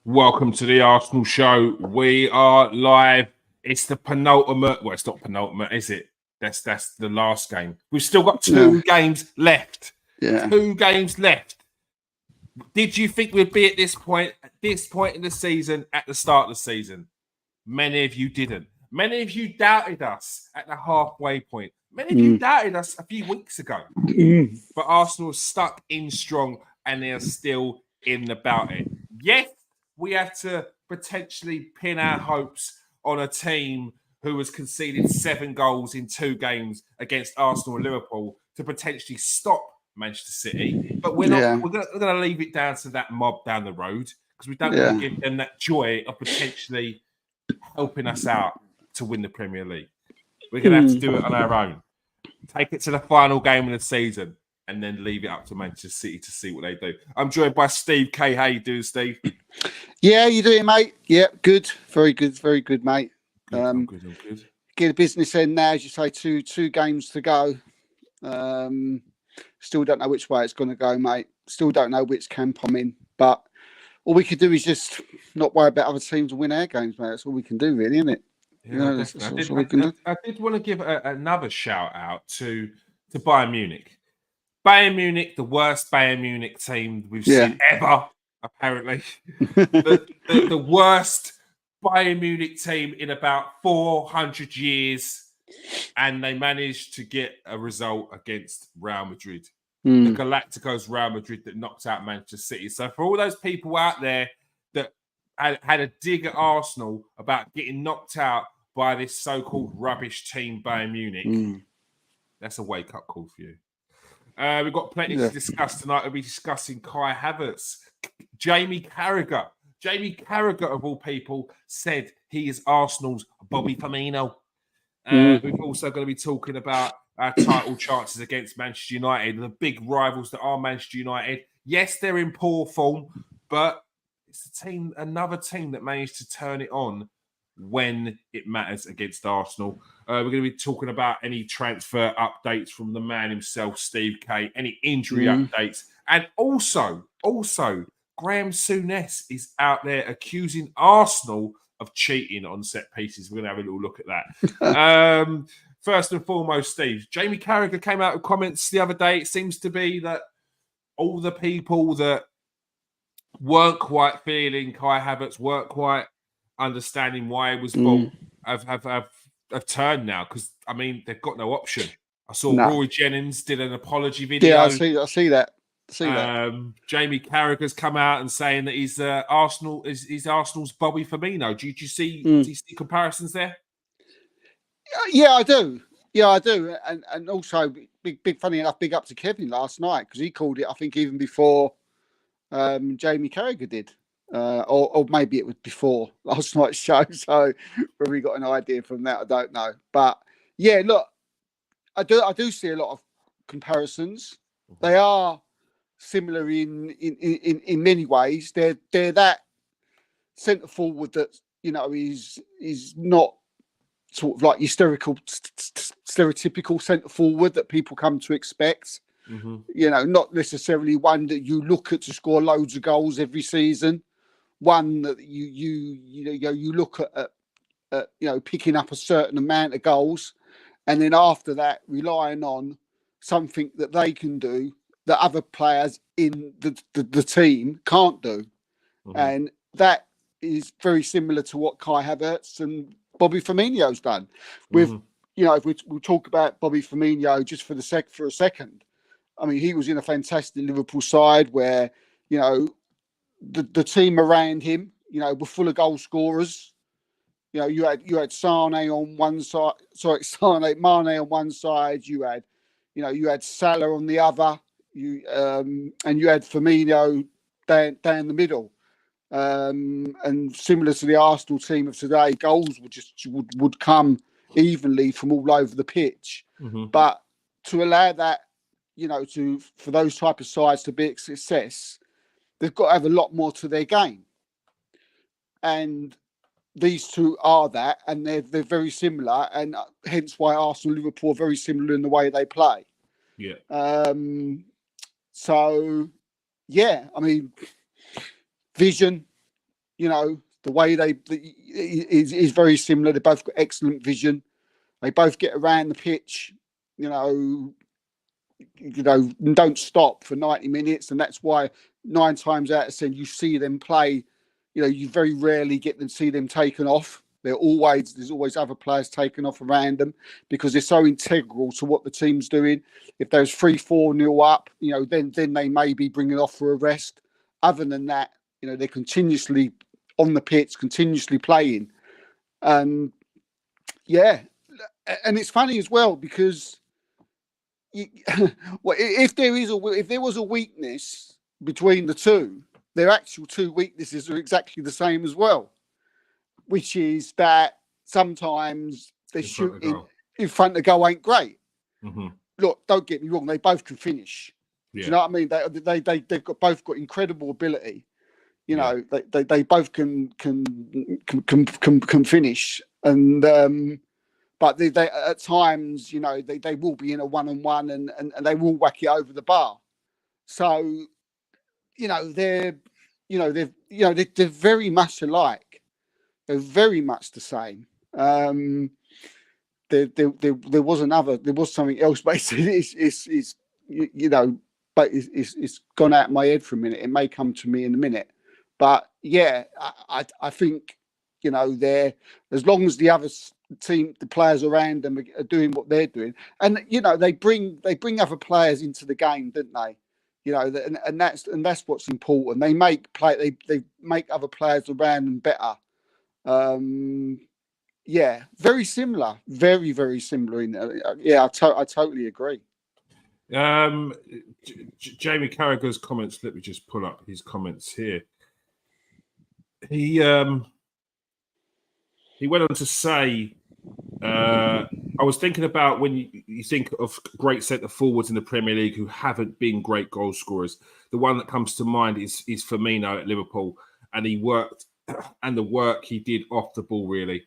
Welcome to the Arsenal show. We are live. It's the penultimate. Well, it's not penultimate, is it? That's the last game. We've still got two games left. Yeah. 2 games left. Did you think we'd be at this point in the season, at the start of the season? Many of you didn't. Many of you doubted us at the halfway point. Many of you doubted us a few weeks ago. But Arsenal stuck in strong and they're still in the bout. Yes, we have to potentially pin our hopes on a team who has conceded 7 goals in 2 games against Arsenal and Liverpool to potentially stop Manchester City. But we're not. We're going to leave it down to that mob down the road because we don't want to give them that joy of potentially helping us out to win the Premier League. We're going to have to do it on our own. Take it to the final game of the season and then leave it up to Manchester City to see what they do. I'm joined by Steve K. How you doing, Steve? Yeah, you doing, mate? Yeah, good. Very good, mate. I'm good. Get a business end now, as you say, two games to go. Still don't know which way it's going to go, mate. Still don't know which camp I'm in. But all we can do is just not worry about other teams and win our games, mate. That's all we can do, really, isn't it? Yeah, that's all we can do. I did want to give another shout out to Bayern Munich. Bayern Munich, the worst Bayern Munich team we've seen ever, apparently. the worst Bayern Munich team in about 400 years. And they managed to get a result against Real Madrid. The Galacticos Real Madrid that knocked out Manchester City. So for all those people out there that had a dig at Arsenal about getting knocked out by this so-called rubbish team, Bayern Munich, that's a wake-up call for you. We've got plenty to discuss tonight. We'll be discussing Kai Havertz, Jamie Carragher. Jamie Carragher, of all people, said he is Arsenal's Bobby Firmino. We're also going to be talking about our title chances against Manchester United, the big rivals that are Manchester United. Yes, they're in poor form, but it's another team that managed to turn it on when it matters against Arsenal. We're going to be talking about any transfer updates from the man himself, Steve K, any injury updates, and also Graham Souness is out there accusing Arsenal of cheating on set pieces. We're going to have a little look at that. First and foremost, Steve, Jamie Carragher came out with comments the other day. It seems to be that all the people that weren't quite feeling Kai Havertz, weren't quite understanding why he was bought, have turned now because, I mean, they've got no option. I saw Roy Jennings did an apology video. Yeah, I see that. Jamie Carragher's come out and saying that he's Arsenal's Bobby Firmino. Do you see comparisons there? Yeah, I do. And also, big funny enough, big up to Kevin last night because he called it, I think, even before Jamie Carragher did. Or maybe it was before last night's show. So where we got an idea from that, I don't know. But yeah, look, I do see a lot of comparisons. They are similar in many ways. They're that centre forward that is not sort of like your stereotypical centre forward that people come to expect. Not necessarily one that you look at to score loads of goals every season. One that you look at picking up a certain amount of goals, and then after that relying on something that they can do that other players in the team can't do. And that is very similar to what Kai Havertz and Bobby Firmino's done. With if we'll talk about Bobby Firmino just for a second. I mean, he was in a fantastic Liverpool side where the team around him were full of goal scorers. You had Sane on one side. Mane on one side. You had Salah on the other. And you had Firmino down the middle. And similar to the Arsenal team of today, goals would come evenly from all over the pitch. But to allow that, for those type of sides to be a success, they've got to have a lot more to their game. And these two are that, and they're very similar, and hence why Arsenal and Liverpool are very similar in the way they play. Yeah. So, yeah, I mean, vision, You know, the way is very similar. They both got excellent vision. They both get around the pitch. Don't stop for 90 minutes, and that's why 9 times out of 10 you see them play. You very rarely get them see them taken off. There's always other players taken off around them because they're so integral to what the team's doing. If there's 3-4-0 up, then they may be bringing off for a rest. Other than that, they're continuously on the pitch, continuously playing. And it's funny as well because if there was a weakness between the two, their actual two weaknesses are exactly the same as well, which is that sometimes their shooting in front of goal ain't great. Mm-hmm. Look, don't get me wrong; they both can finish. Yeah. Do you know what I mean? They've both got incredible ability. They both can finish, and but they at times, they will be in a one-on-one and they will whack it over the bar. So, they're very much alike. They're very much the same. There was something else, but it's gone out of my head for a minute. It may come to me in a minute, but yeah, I think they're, as long as the other team, the players around them are doing what they're doing, and they bring other players into the game, don't they? And that's what's important. They make other players around them better. Very similar, very, very similar. I totally agree. Jamie Carragher's comments. Let me just pull up his comments here. He went on to say, I was thinking about when you think of great centre forwards in the Premier League who haven't been great goal scorers. The one that comes to mind is Firmino at Liverpool, and the work he did off the ball, really.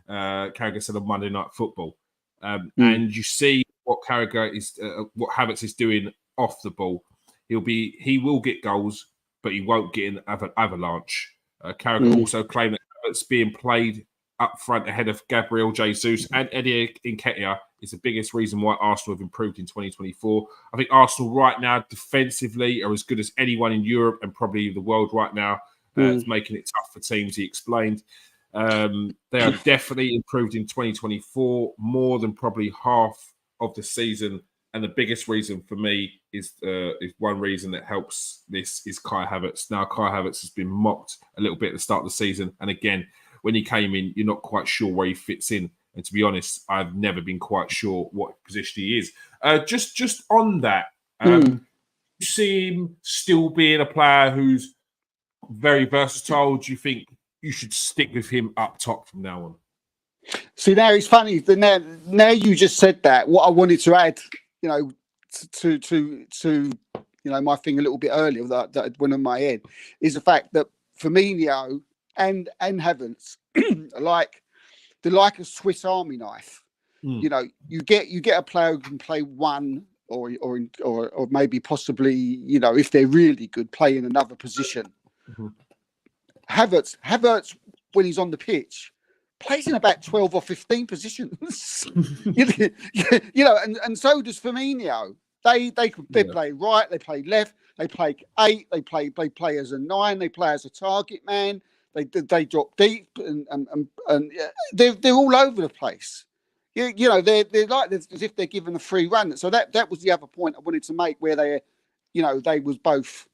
Carragher said on Monday Night Football. And you see what what Havertz is doing off the ball. He will get goals, but he won't get an avalanche. Carragher also claimed that Havertz being played up front ahead of Gabriel Jesus and Eddie Nketiah is the biggest reason why Arsenal have improved in 2024. I think Arsenal right now defensively are as good as anyone in Europe and probably the world right now. It's making it tough for teams, he explained. They are definitely improved in 2024, more than probably half of the season. And the biggest reason for me is one reason that helps this is Kai Havertz. Now, Kai Havertz has been mocked a little bit at the start of the season. And again, when he came in, you're not quite sure where he fits in. And to be honest, I've never been quite sure what position he is. Just on that, you see him still being a player who's very versatile. Do you think you should stick with him up top from now on? See, now it's funny. Now you just said that. What I wanted to add, to my thing a little bit earlier that went in my head is the fact that Firmino and Havertz they're like a Swiss Army knife. You get a player who can play one or maybe possibly, if they're really good, play in another position. Havertz, when he's on the pitch, plays in about 12 or 15 positions. And so does Firmino. They play right, they play left, they play 8, they play as a 9, they play as a target man. They drop deep and they're all over the place. They're like as if they're given a free run. So that was the other point I wanted to make, where they was both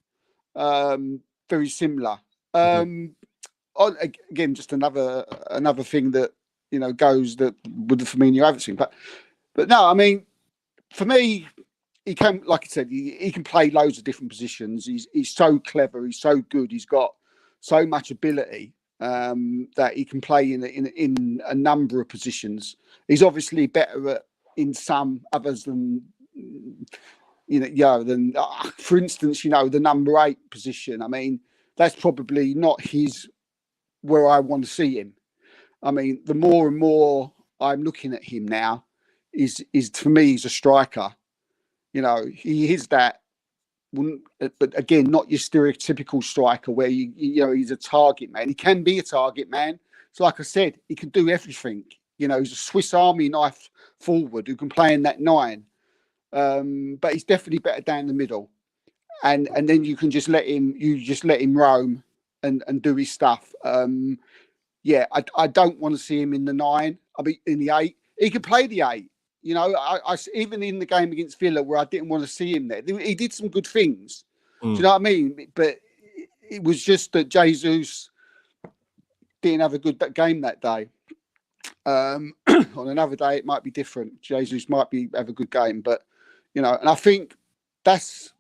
very similar. Again, just another thing that goes that with the Firmino Havertz. But no, I mean, for me, he can, like I said, he can play loads of different positions. He's so clever. He's so good. He's got so much ability that he can play in a number of positions. He's obviously better in some, others than for instance, the number 8 position. I mean, that's probably not where I want to see him. I mean, the more and more I'm looking at him now, is for me, he's a striker. He is that but again, not your stereotypical striker where you know he's a target man. He can be a target man. So, like I said, he can do everything. You know, he's a Swiss Army knife forward who can play in that 9. But he's definitely better down the middle. And then you can just let him roam and do his stuff. I don't want to see him in the 9. I mean, in the 8, he could play the 8. You know, I even in the game against Villa where I didn't want to see him there, he did some good things. Do you know what I mean? But it was just that Jesus didn't have a good game that day. On another day, it might be different. Jesus might have a good game, but you know, and I think that's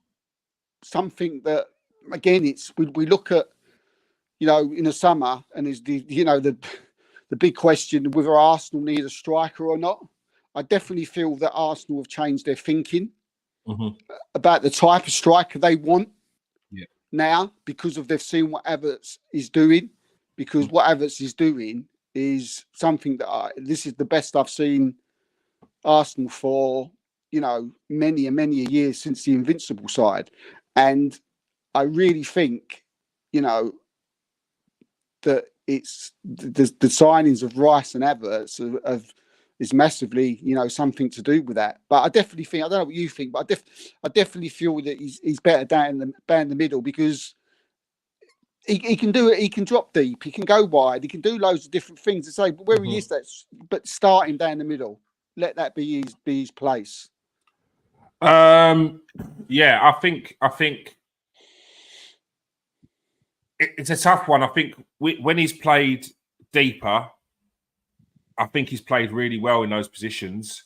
something that again, we look at, you know, in the summer, and is the big question whether Arsenal need a striker or not. I definitely feel that Arsenal have changed their thinking about the type of striker they want now because they've seen what Havertz is doing. Because what Havertz is doing is something that this is the best I've seen Arsenal for, you know, many years since the Invincible side. And I really think, you know, that it's the signings of Rice and Havertz is massively, you know, something to do with that. But I definitely think, I don't know what you think, but I definitely feel that he's better down the middle because he can do it. He can drop deep. He can go wide. He can do loads of different things. To say, but where he is, but starting down the middle, let that be his place. Yeah, I think it's a tough one. I think when he's played deeper, I think he's played really well in those positions.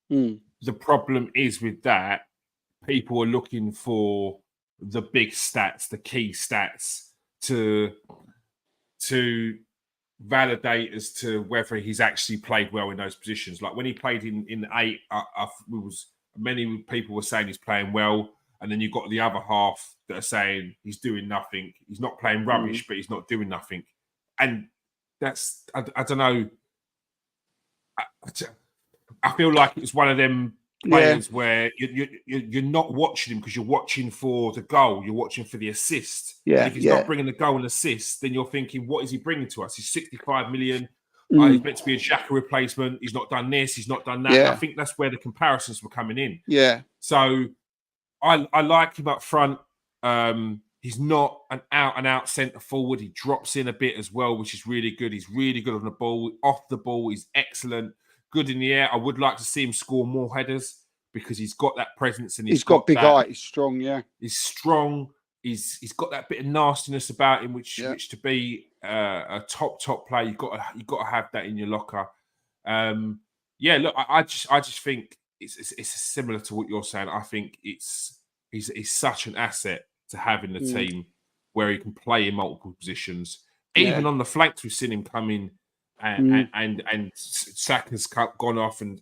The problem is with that, people are looking for the big stats, the key stats to validate as to whether he's actually played well in those positions. Like when he played in 8, many people were saying he's playing well, and then you've got the other half that are saying he's doing nothing. He's not playing rubbish, but he's not doing nothing. And that's I don't know. I feel like it's one of them players where you're not watching him because you're watching for the goal. You're watching for the assist. Yeah. And if he's not bringing the goal and assist, then you're thinking, what is he bringing to us? He's 65 million. He's meant to be a Xhaka replacement. He's not done this. He's not done that. Yeah. I think that's where the comparisons were coming in. Yeah. So I like him up front. He's not an out-and-out centre forward. He drops in a bit as well, which is really good. He's really good on the ball. Off the ball, he's excellent. Good in the air. I would like to see him score more headers because he's got that presence and he's got big height. He's strong. Yeah, he's strong. He's got that bit of nastiness about him, which to be a top player, you've got to have that in your locker. Look, I just think it's similar to what you're saying. I think he's such an asset to have in the team where he can play in multiple positions, even on the flanks. We've seen him come in. And Saka's gone off, and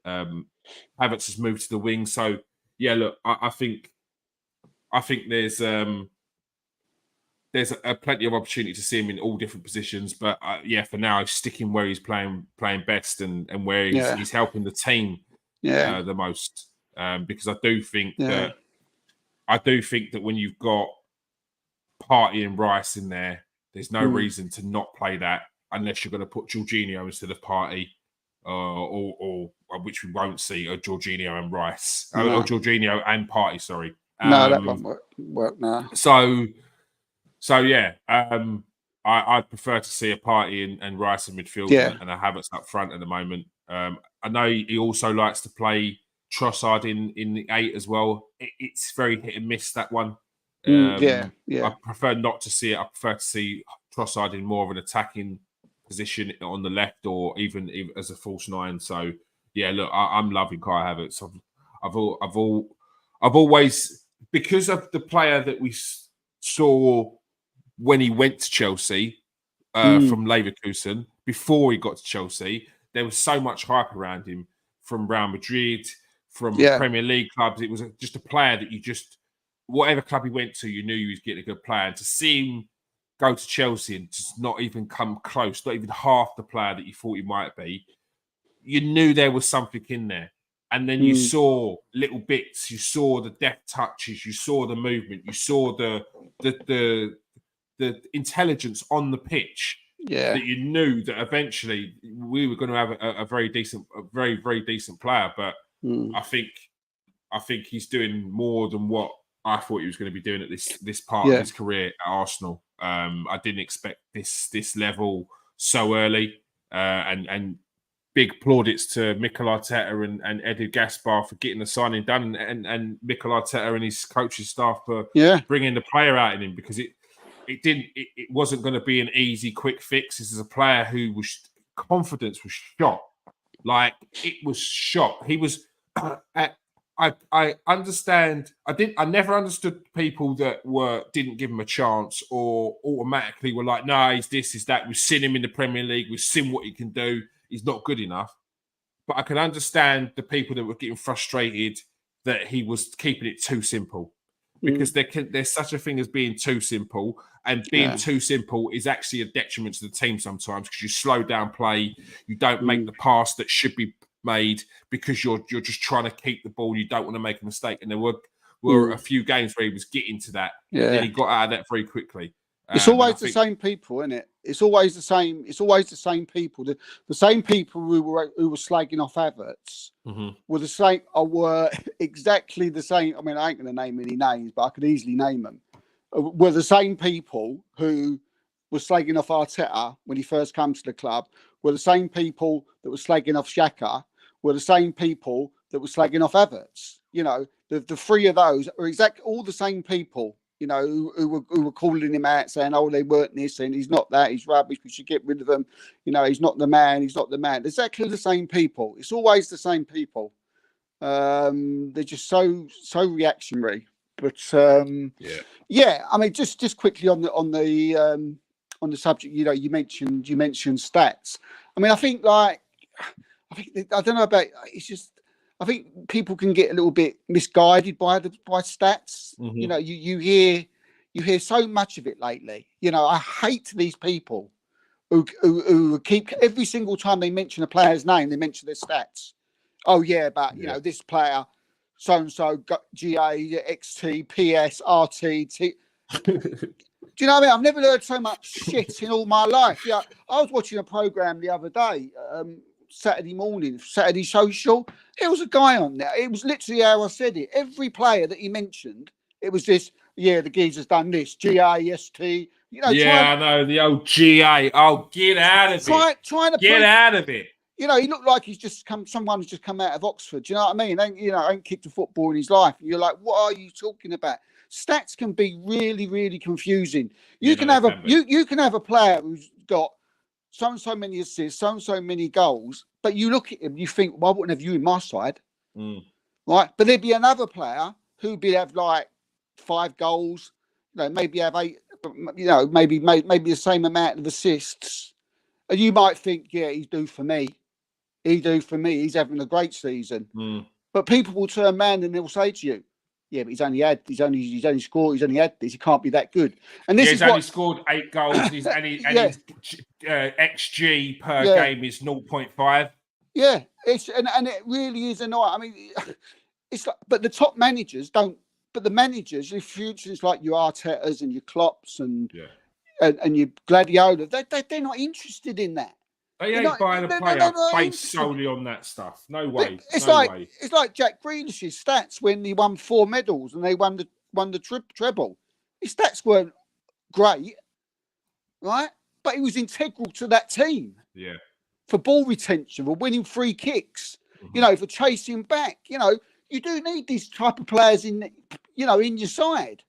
Havertz has moved to the wing. So look, I think there's plenty of opportunity to see him in all different positions. But for now, he's sticking where he's playing best and where he's helping the team the most. Because I do think that when you've got Partey and Rice in there's no reason to not play that. Unless you're going to put Jorginho instead of Partey, or which we won't see, or Jorginho and Rice, or Jorginho and Partey. Sorry, no, that won't work now. So I'd prefer to see a Partey and Rice in midfield and a Havertz up front at the moment. I know he also likes to play Trossard in the 8 as well. It's very hit and miss, that one. I prefer not to see it. I prefer to see Trossard in more of an attacking position on the left, or even as a false 9. So look, I'm loving Kai Havertz. I've always, because of the player that we saw when he went to Chelsea from Leverkusen, before he got to Chelsea, there was so much hype around him from Real Madrid, from Premier League clubs. It was just a player that you just, whatever club he went to, you knew he was getting a good player. And to see him go to Chelsea and just not even come close, not even half the player that you thought he might be, you knew there was something in there. And then you saw little bits, you saw the deft touches, you saw the movement, you saw the intelligence on the pitch. Yeah, that you knew that eventually we were going to have a very very decent player. But I think he's doing more than what I thought he was going to be doing at this part of his career at Arsenal. I didn't expect this level so early, and big plaudits to Mikel Arteta and Eddie Gaspar for getting the signing done, and Mikel Arteta and his coaching staff for bringing the player out in him, because it wasn't going to be an easy, quick fix. This is a player who was confidence was shot. Like, it was shot. He was. I understand. I never understood people that didn't give him a chance or automatically were like, no, he's this, he's that. We've seen him in the Premier League. We've seen what he can do. He's not good enough. But I can understand the people that were getting frustrated that he was keeping it too simple. Because there's such a thing as being too simple, and being too simple is actually a detriment to the team sometimes, because you slow down play, you don't make the pass that should be made because you're just trying to keep the ball. You don't want to make a mistake, and there were a few games where he was getting to that, and then he got out of that very quickly. It's always the same people, isn't it? It's always the same. It's always the same people. The same people who were slagging off Havertz were the same. Were exactly the same. I mean, I ain't going to name any names, but I could easily name them. Were the same people who were slagging off Arteta when he first came to the club. Were the same people that were slagging off Xhaka. Were the same people that were slagging off Havertz. You know, the three of those are exactly all the same people. You know, who were calling him out, saying, "Oh, they weren't this, and he's not that. He's rubbish. We should get rid of him. You know, he's not the man. He's not the man." Exactly the same people. It's always the same people. They're just so reactionary. But yeah. I mean, just quickly on the subject. You know, you mentioned stats. I mean, I think I don't know about. It's just. I think people can get a little bit misguided by stats. You know, you hear so much of it lately. You know, I hate these people who keep every single time they mention a player's name, they mention their stats. Oh yeah, but you know, this player, so and so got GA, XT, PS, RT. Do you know what I mean? I've never heard so much shit in all my life. Yeah, I was watching a program the other day. Saturday morning, Saturday Social. There was a guy on there. It was literally how I said it. Every player that he mentioned, it was this. Yeah, the geezer's done this. GAST. You know. Yeah, I know the old GA. Oh, get out of it! Trying to get out of it. You know, he looked like he's just come. Someone's just come out of Oxford. Do you know what I mean? Ain't kicked a football in his life. And you're like, what are you talking about? Stats can be really, really confusing. You can have a player who's got so many assists, so many goals, but you look at him, you think, well, I wouldn't have you in my side, right? But there'd be another player who'd have like 5 goals, you know, maybe have 8, you know, maybe the same amount of assists, and you might think, yeah, he's due for me. He's having a great season. But people will turn around and they'll say to you, yeah, but he's only had this. He can't be that good. And this he's only scored 8 goals. His XG per game is 0.5. Yeah, and it really is annoying. I mean, it's like, but the top managers don't. But the managers, your futures like your Artetas and your Klopps and your Guardiola, they're not interested in that. They ain't buying a player based solely on that stuff. No way. It's like Jack Grealish's stats when he won 4 medals and they won the treble. His stats weren't great, right? But he was integral to that team. Yeah. For ball retention, for winning free kicks, you know, for chasing back. You know, you do need these type of players in your side.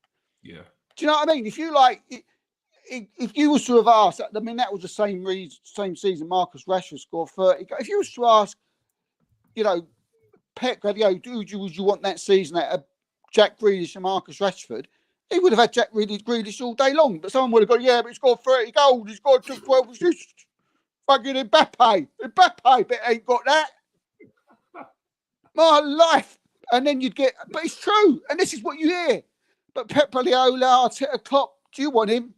Yeah. Do you know what I mean? If you like. If you was to have asked, I mean, that was the same season Marcus Rashford scored 30. If you was to ask, you know, Pep Guardiola, would you want that season at Jack Grealish and Marcus Rashford? He would have had Jack Grealish all day long. But someone would have gone, yeah, but he scored 30 goals. He scored 12 assists. Fucking Mbappe, but ain't got that. My life. And then you'd get, but it's true. And this is what you hear. But Pep Guardiola, Arteta, Klopp, do you want him?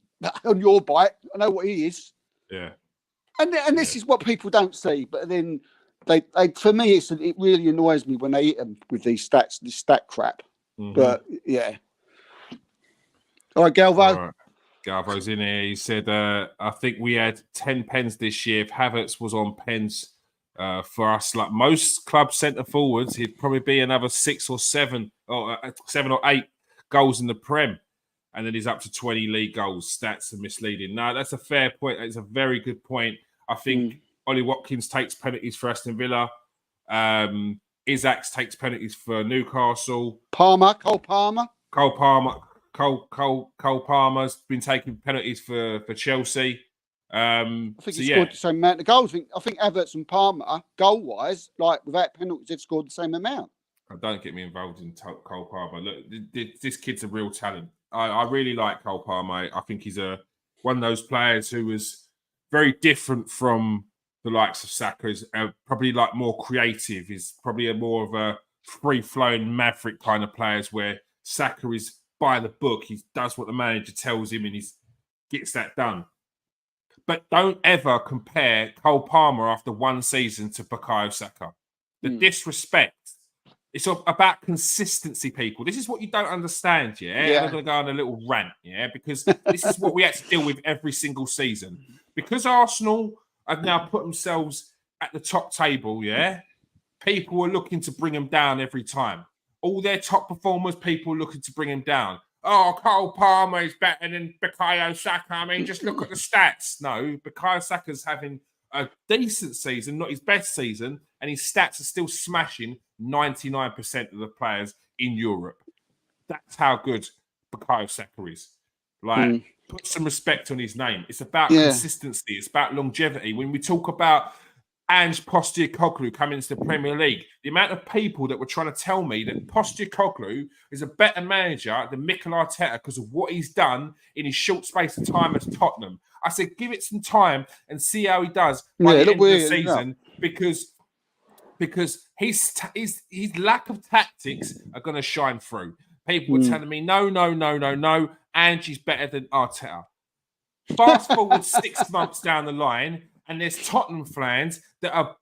On your bike, I know what he is. Yeah. And this is what people don't see. But then they for me, it really annoys me when they hit them with these stats, this stat crap. Mm-hmm. But yeah. All right, Galvo. All right. Galvo's in here. He said, I think we had 10 pens this year. If Havertz was on pens for us, like most club centre forwards, he'd probably be another 6 or 7 or 7 or 8 goals in the Prem. And then he's up to 20 league goals. Stats are misleading. No, that's a fair point. It's a very good point. I think Ollie Watkins takes penalties for Aston Villa. Isaacs takes penalties for Newcastle. Cole Palmer's been taking penalties for Chelsea. I think he scored the same amount of goals. I think Havertz and Palmer, goal-wise, like without penalties, they've scored the same amount. Don't get me involved in Cole Palmer. Look, this kid's a real talent. I really like Cole Palmer. I think he's one of those players who was very different from the likes of Saka. Is probably like more creative. He's probably more of a free-flowing maverick kind of players, where Saka is by the book. He does what the manager tells him and he gets that done. But don't ever compare Cole Palmer after one season to Bukayo Saka. The disrespect. It's about consistency, people. This is what you don't understand, yeah? I'm going to go on a little rant, yeah? Because this is what we have to deal with every single season. Because Arsenal have now put themselves at the top table, yeah? People are looking to bring them down every time. All their top performers, people looking to bring him down. Oh, Cole Palmer is better than Bukayo Saka. I mean, just look at the stats. No, Bukayo Saka's having a decent season, not his best season, and his stats are still smashing 99% of the players in Europe. That's how good Bukayo Saka is. Like, put some respect on his name. It's about consistency. It's about longevity. When we talk about Ange Postecoglou coming into the Premier League, the amount of people that were trying to tell me that Postecoglou is a better manager than Mikel Arteta because of what he's done in his short space of time at Tottenham. I said, give it some time and see how he does by the end of the season, because his lack of tactics are going to shine through. People were telling me, no, Angie's better than Arteta. Fast forward 6 months down the line, and there's Tottenham fans that are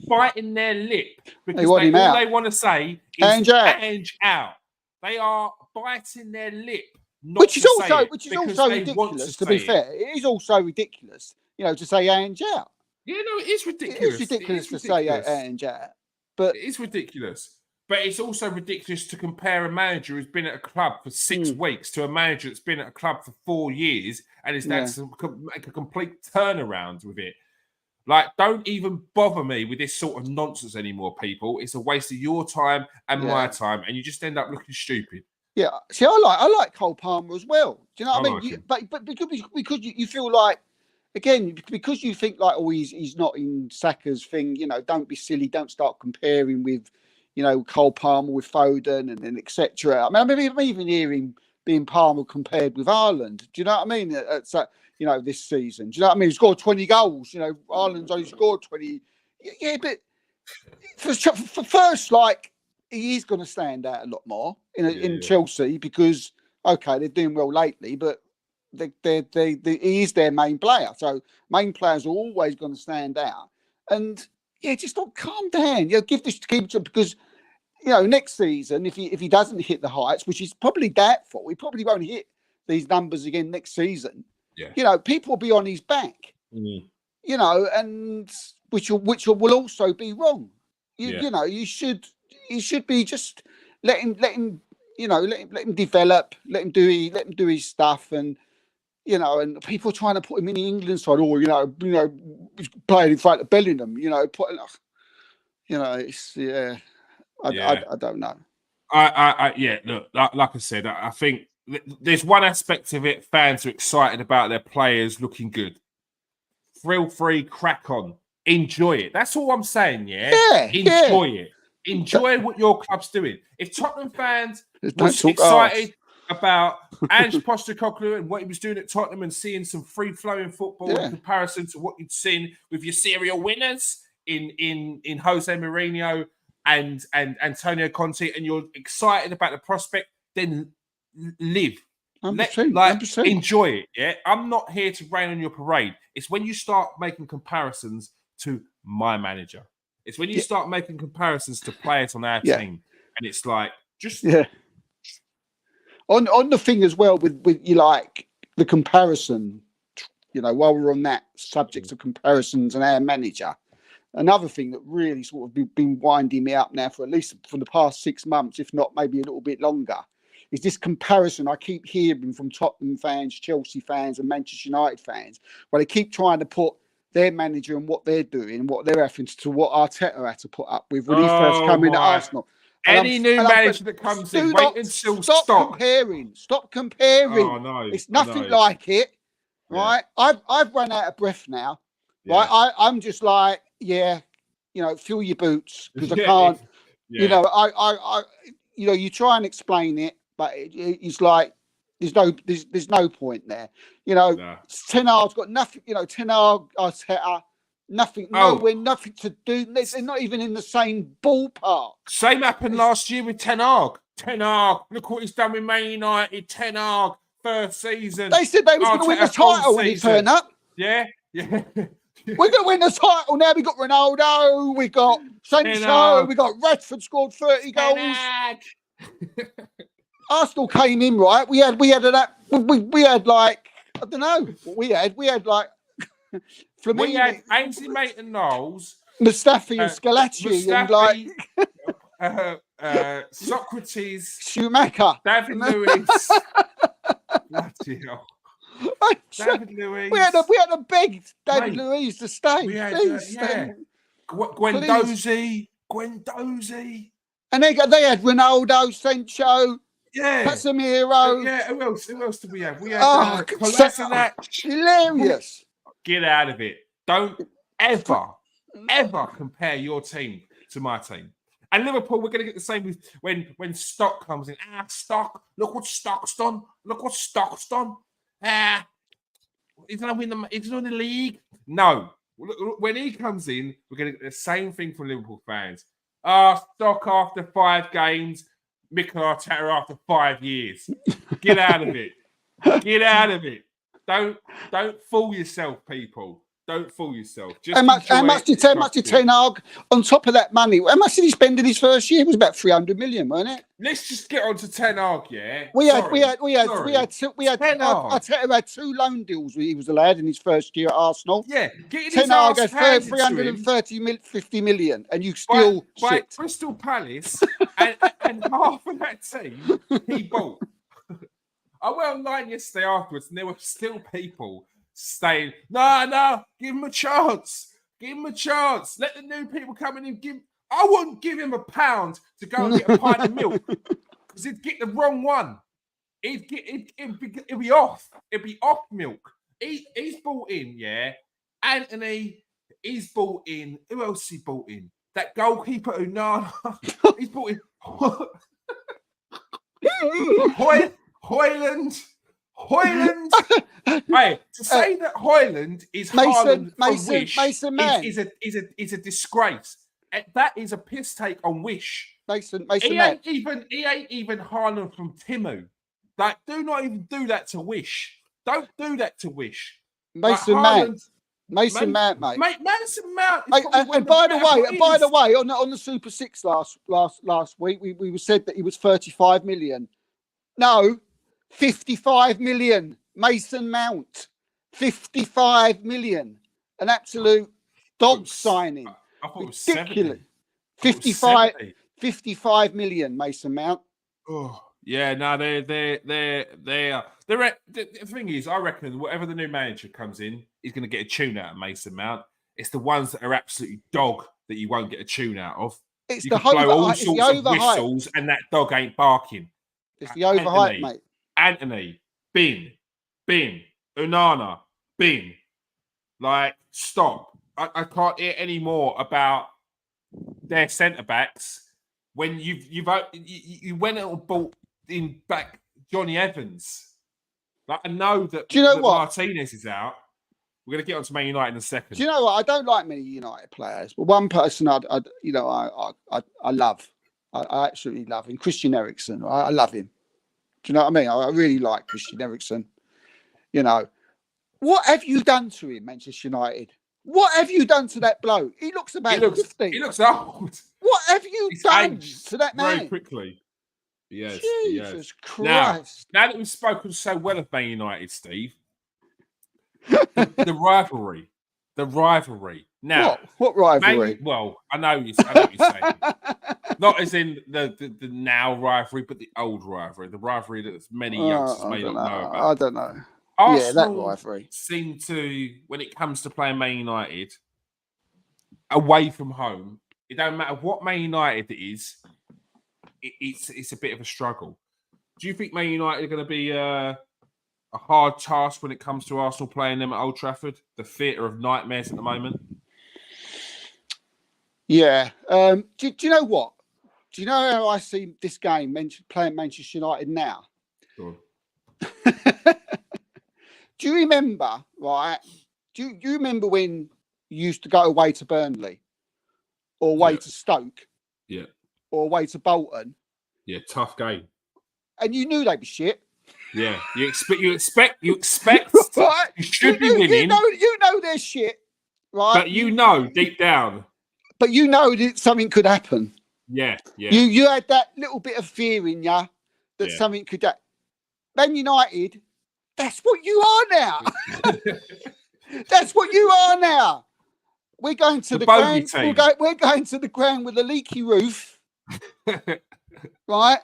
biting their lip because all they want to say is Ange out. They are biting their lip. Which is also ridiculous, to be fair. It is also ridiculous, to say Ange out. Yeah, no, it is ridiculous. It is ridiculous to say Ange out. But it is ridiculous. But it's also ridiculous to compare a manager who's been at a club for 6 weeks to a manager that's been at a club for 4 years and is now to make a complete turnaround with it. Like, don't even bother me with this sort of nonsense anymore, people. It's a waste of your time and my time, and you just end up looking stupid. Yeah, see, I like Cole Palmer as well. Do you know what I mean? But because you feel like, again, because you think like, oh, he's not in Saka's thing. Don't be silly. Don't start comparing with, Cole Palmer with Foden and etc. I mean, I'm even hearing being Palmer compared with Ireland. Do you know what I mean? This season. Do you know what I mean? He scored 20 goals. Ireland's only scored 20. Yeah, but for first, like, he is going to stand out a lot more in Chelsea because, okay, they're doing well lately, but he is their main player. So main players are always going to stand out. And just don't calm down. Give this to keep because next season if he doesn't hit the heights, which is probably doubtful, he probably won't hit these numbers again next season. Yeah. People will be on his back. And which will also be wrong. You should be just let him develop, let him do his stuff, and and people trying to put him in the England side, or playing in front of Bellingham, I don't know. Look, like I said, I think there's one aspect of it. Fans are excited about their players looking good. Feel free, crack on, enjoy it. That's all I'm saying. Enjoy it. Enjoy what your club's doing. If Tottenham fans was excited about Ange Postecoglou and what he was doing at Tottenham and seeing some free-flowing football in comparison to what you'd seen with your serial winners in Jose Mourinho and Antonio Conte, and you're excited about the prospect, then live. 100%. Enjoy it. Yeah, I'm not here to rain on your parade. It's when you start making comparisons to my manager. It's when you start making comparisons to players on our team, and it's like just on the thing as well with you like the comparison. You know, while we're on that subject of comparisons and our manager, another thing that really sort of been winding me up now for at least for the past 6 months, if not maybe a little bit longer, is this comparison I keep hearing from Tottenham fans, Chelsea fans, and Manchester United fans, where they keep trying to put their manager and what they're doing and what they're reference to what Arteta had to put up with when he first came into Arsenal. Any new manager that comes in, wait until stop comparing. Stop comparing. Oh no, it's nothing like it. Right, I've run out of breath now. Right, I'm just like, fill your boots because I can't. You know, I you try and explain it, but it's like there's no point there. You know, Ten Hag's got nothing. You know, Ten Hag, Arteta, nothing, nowhere, nothing to do. They're not even in the same ballpark. Same happened last year with Ten Hag. Ten Hag, look what he's done with Man United. Ten Hag. First season. They said they was going to win the title when he turned up. Yeah. We're going to win the title now. We got Ronaldo, we got Sancho, we got Rashford scored 30 goals. Arsenal came in right. We had like I don't know. We had like Firmino. We had Ainsley Maitland-Niles, Mustafi and Scalacci, and like Socrates, Schumacher, David Luiz. Bloody hell. David Luiz. We had to beg David Luiz to stay. We had Guendouzi. And they had Ronaldo, Sancho, Casemiro. Who else did we have? We had Kolasinac. Hilarious. Get out of it. Don't ever compare your team to my team. And Liverpool, we're going to get the same with when Stock comes in. Stock, look what Stock's done. He's going to win the league. No. When he comes in, we're going to get the same thing from Liverpool fans. Stock after 5 games, Mikel Arteta after 5 years. Get out of it. Get out of it. Don't fool yourself, people. Don't fool yourself. Just how much did Ten Hag on top of that money? How much did he spend in his first year? It was about 300 million, wasn't it? Let's just get on to Ten Hag, yeah. We had Arteta had 2 loan deals. He was allowed in his first year at Arsenal. Yeah, Ten Hag had 350 million, and you still by Crystal Palace and half of that team he bought. I went online yesterday afterwards, and there were still people saying, no, give him a chance. Let the new people come in and give. I wouldn't give him £1 to go and get a pint of milk because he'd get the wrong one. It'd be off. It'd be off milk. He's bought in, Anthony. He's bought in. Who else he bought in? That goalkeeper Unana. He's bought in. Hoyland. Hey, to say that Hoyland is Haaland from Wish is a disgrace. That is a piss take on Wish. Mason he ain't even Haaland from Timu. Like, do not even do that to Wish. Don't do that to Wish. Mason Mount, mate. Mason Mount. And by the way, on the Super 6 last week, we said that he was 35 million. No, 55 million. Mason Mount, 55 million. An absolute dog signing. I thought it was ridiculous. 70. 55 million. Mason Mount. Oh yeah, no, they are. The thing is, I reckon whatever the new manager comes in, he's going to get a tune out of Mason Mount. It's the ones that are absolutely dog that you won't get a tune out of. It's you the can blow all it's sorts the of whistles, and that dog ain't barking. It's the overhype, mate. Anthony, bin, Unana, bin. Like, stop. I can't hear any more about their centre backs when you went out and bought in back Johnny Evans. Like, I know that, do you know that what? Martinez is out. We're going to get on to Man United in a second. Do you know what? I don't like many United players, but one person I love. I absolutely love him. Christian Eriksen. I love him. Do you know what I mean? I really like Christian Eriksen. You know, what have you done to him, Manchester United? What have you done to that bloke? He looks about 50. He looks old. What have you done to that man? Very quickly. Yes. Jesus Christ. Now that we've spoken so well of Man United, Steve, the rivalry. Now, what rivalry? I know what you're saying. Not as in the now rivalry, but the old rivalry. The rivalry that many youngsters may not know about. I don't know. Arsenal that rivalry seem to, when it comes to playing Man United away from home, it don't matter what Man United it is, it's a bit of a struggle. Do you think Man United are going to be a hard task when it comes to Arsenal playing them at Old Trafford? The theatre of nightmares at the moment? Yeah. Do you know what? Do you know how I see this game playing Manchester United now? Sure. Do you remember, right? Do you remember when you used to go away to Burnley or away to Stoke? Yeah. Or away to Bolton? Yeah, tough game. And you knew they'd be shit. Yeah. You expect right? You should be winning. You know they're shit, right? But you know deep down. But you know that something could happen. Yeah. You had that little bit of fear in you that something could happen. Man United, that's what you are now. That's what you are now. We're going to the ground. We're going to the ground with a leaky roof, right?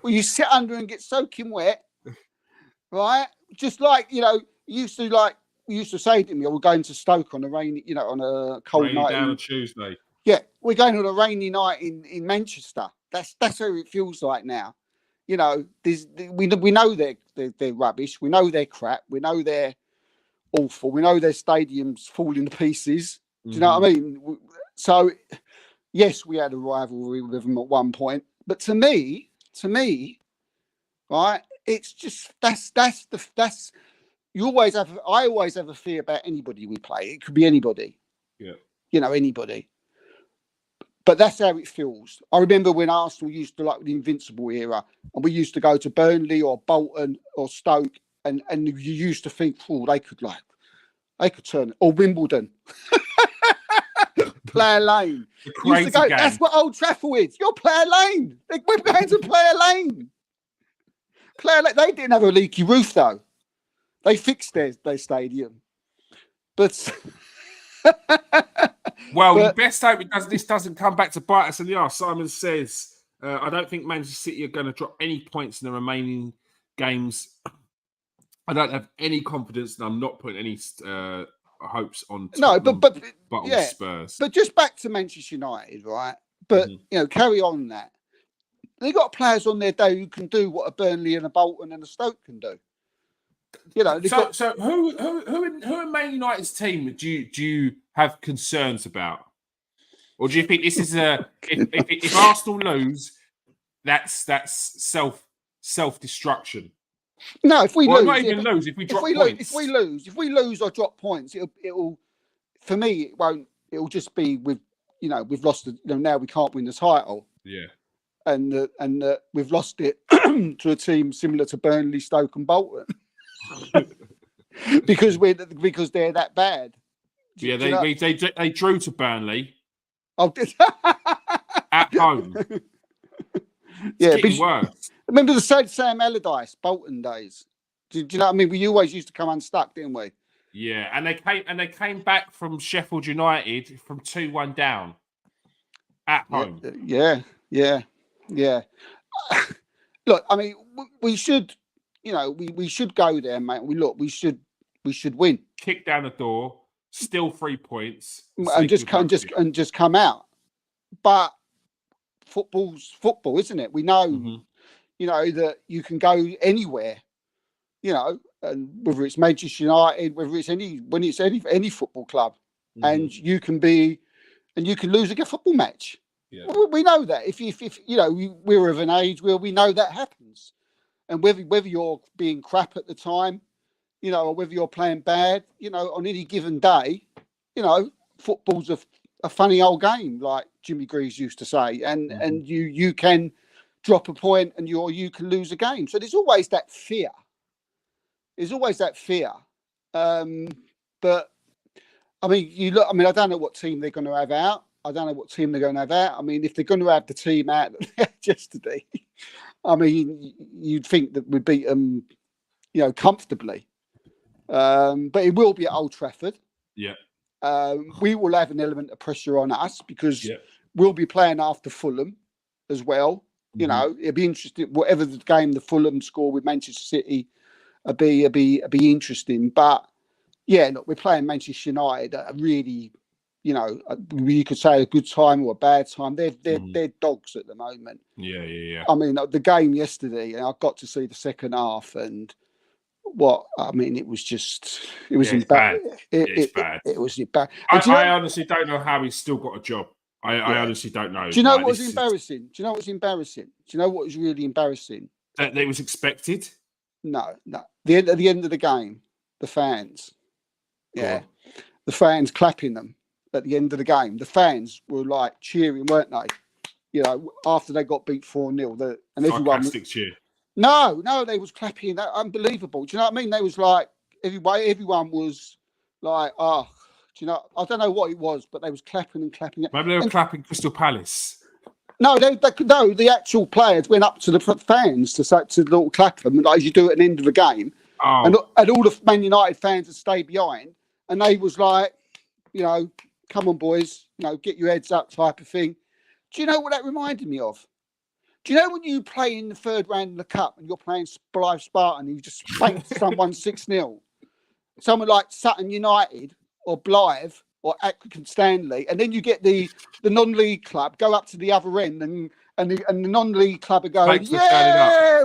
Where you sit under and get soaking wet, right? Just like you used to say to me, "We're going to Stoke on a rainy, on a cold night down on Tuesday." Yeah, we're going on a rainy night in Manchester. That's how it feels like now. We know they're rubbish. We know they're crap. We know they're awful. We know their stadiums falling to pieces. Do you know what I mean? So, yes, we had a rivalry with them at one point, but to me, right? It's just that's you always have. I always have a fear about anybody we play. It could be anybody. Yeah. Anybody. But that's how it feels. I remember when Arsenal used to, like the Invincible era, and we used to go to Burnley or Bolton or Stoke, and you used to think, they could turn it, or Wimbledon. Player Lane. That's what Old Trafford is. You're Player Lane. We're going to Player Lane. They didn't have a leaky roof though. They fixed their stadium. But you best hope this doesn't come back to bite us in the arse. Simon says, I don't think Manchester City are going to drop any points in the remaining games. I don't have any confidence, and I'm not putting any hopes on Spurs. But just back to Manchester United, right? But carry on that. They got players on their day who can do what a Burnley and a Bolton and a Stoke can do. So who in Man United's team do you have concerns about, or do you think this is if Arsenal lose, that's self destruction? No, if we lose, not even lose. If we drop points, if we lose or drop points, it'll for me it won't. It'll just be we've lost. Now we can't win the title. Yeah, and we've lost it to a team similar to Burnley, Stoke, and Bolton. because they're that bad. They drew to Burnley. Oh, at home. It's worse. Remember the Sam Allardyce Bolton days? Do you know what I mean? We always used to come unstuck, didn't we? Yeah, and they came back from Sheffield United from 2-1 down at home. Yeah. Look, I mean, we should. We should go there, mate. We should win. Kick down the door, still 3 points, and just come out. But football's football, isn't it? We know, that you can go anywhere. And whether it's Manchester United, whether it's any football club, and you can lose a football match. Yeah. We know that if we're of an age where we know that happens. And whether you're being crap at the time, or whether you're playing bad, on any given day, football's a funny old game, like Jimmy Greaves used to say, and you can drop a point and you can lose a game. So there's always that fear. But I mean, you look. I mean, I don't know what team they're going to have out. I don't know what team they're going to have out. I mean, if they're going to have the team out that they had yesterday, I mean, you'd think that we'd beat them, comfortably. But it will be at Old Trafford. Yeah. We will have an element of pressure on us because we'll be playing after Fulham as well. You know, it'll be interesting. Whatever the game the Fulham score with Manchester City, it'll be interesting. But yeah, look, we're playing Manchester United at a really, you could say a good time or a bad time. They're dogs at the moment. Yeah. I mean, the game yesterday, and I got to see the second half, and it was just, it was bad. It's bad. It was bad. I honestly don't know how he's still got a job. I honestly don't know. Do you know what was embarrassing? Do you know what's embarrassing? Do you know what was really embarrassing? That it was expected? No. At the end of the game, the fans, the fans clapping them at the end of the game. The fans were like cheering, weren't they? You know, after they got beat 4-0, and everyone. Sarcastic cheer. No, they was clapping. That unbelievable. Do you know what I mean? They was like everyone was like, oh. Do you know? I don't know what it was, but they was clapping and clapping. Maybe they were clapping Crystal Palace. No, the actual players went up to the fans to little clap them, like as you do at the end of the game. Oh. And all the Man United fans had stayed behind, and they was like, come on, boys, get your heads up, type of thing. Do you know what that reminded me of? Do you know when you play in the third round of the cup and you're playing Blythe Spartan and you just spanked someone 6-0, someone like Sutton United or Blythe or Accrington Stanley, and then you get the non-league club go up to the other end, and the non-league club are going, yeah,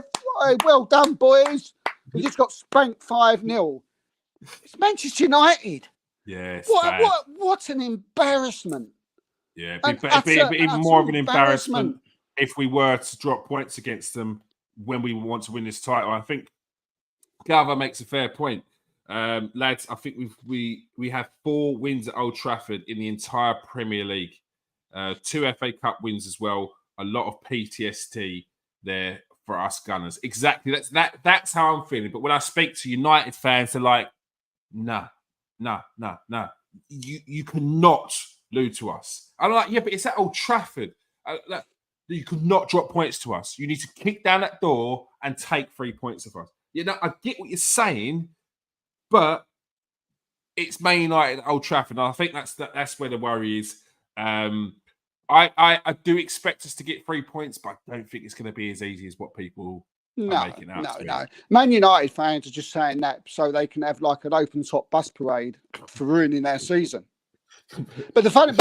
well done, boys. We just got spanked 5-0. It's Manchester United. Yes. What an embarrassment. Yeah, it'd be even more of an embarrassment if we were to drop points against them when we want to win this title. I think Galva makes a fair point. Lads, I think we have 4 wins at Old Trafford in the entire Premier League. 2 FA Cup wins as well. A lot of PTSD there for us Gunners. Exactly. That's how I'm feeling. But when I speak to United fans, they're like, nah. You cannot lose to us. I'm like, yeah, but it's at Old Trafford. You could not drop points to us. You need to kick down that door and take 3 points of us. I get what you're saying, but it's Man United at Old Trafford, and I think that's where the worry is. I do expect us to get 3 points, but I don't think it's going to be as easy as what people are making out. No. Man United fans are just saying that so they can have like an open top bus parade for ruining their season. But the funny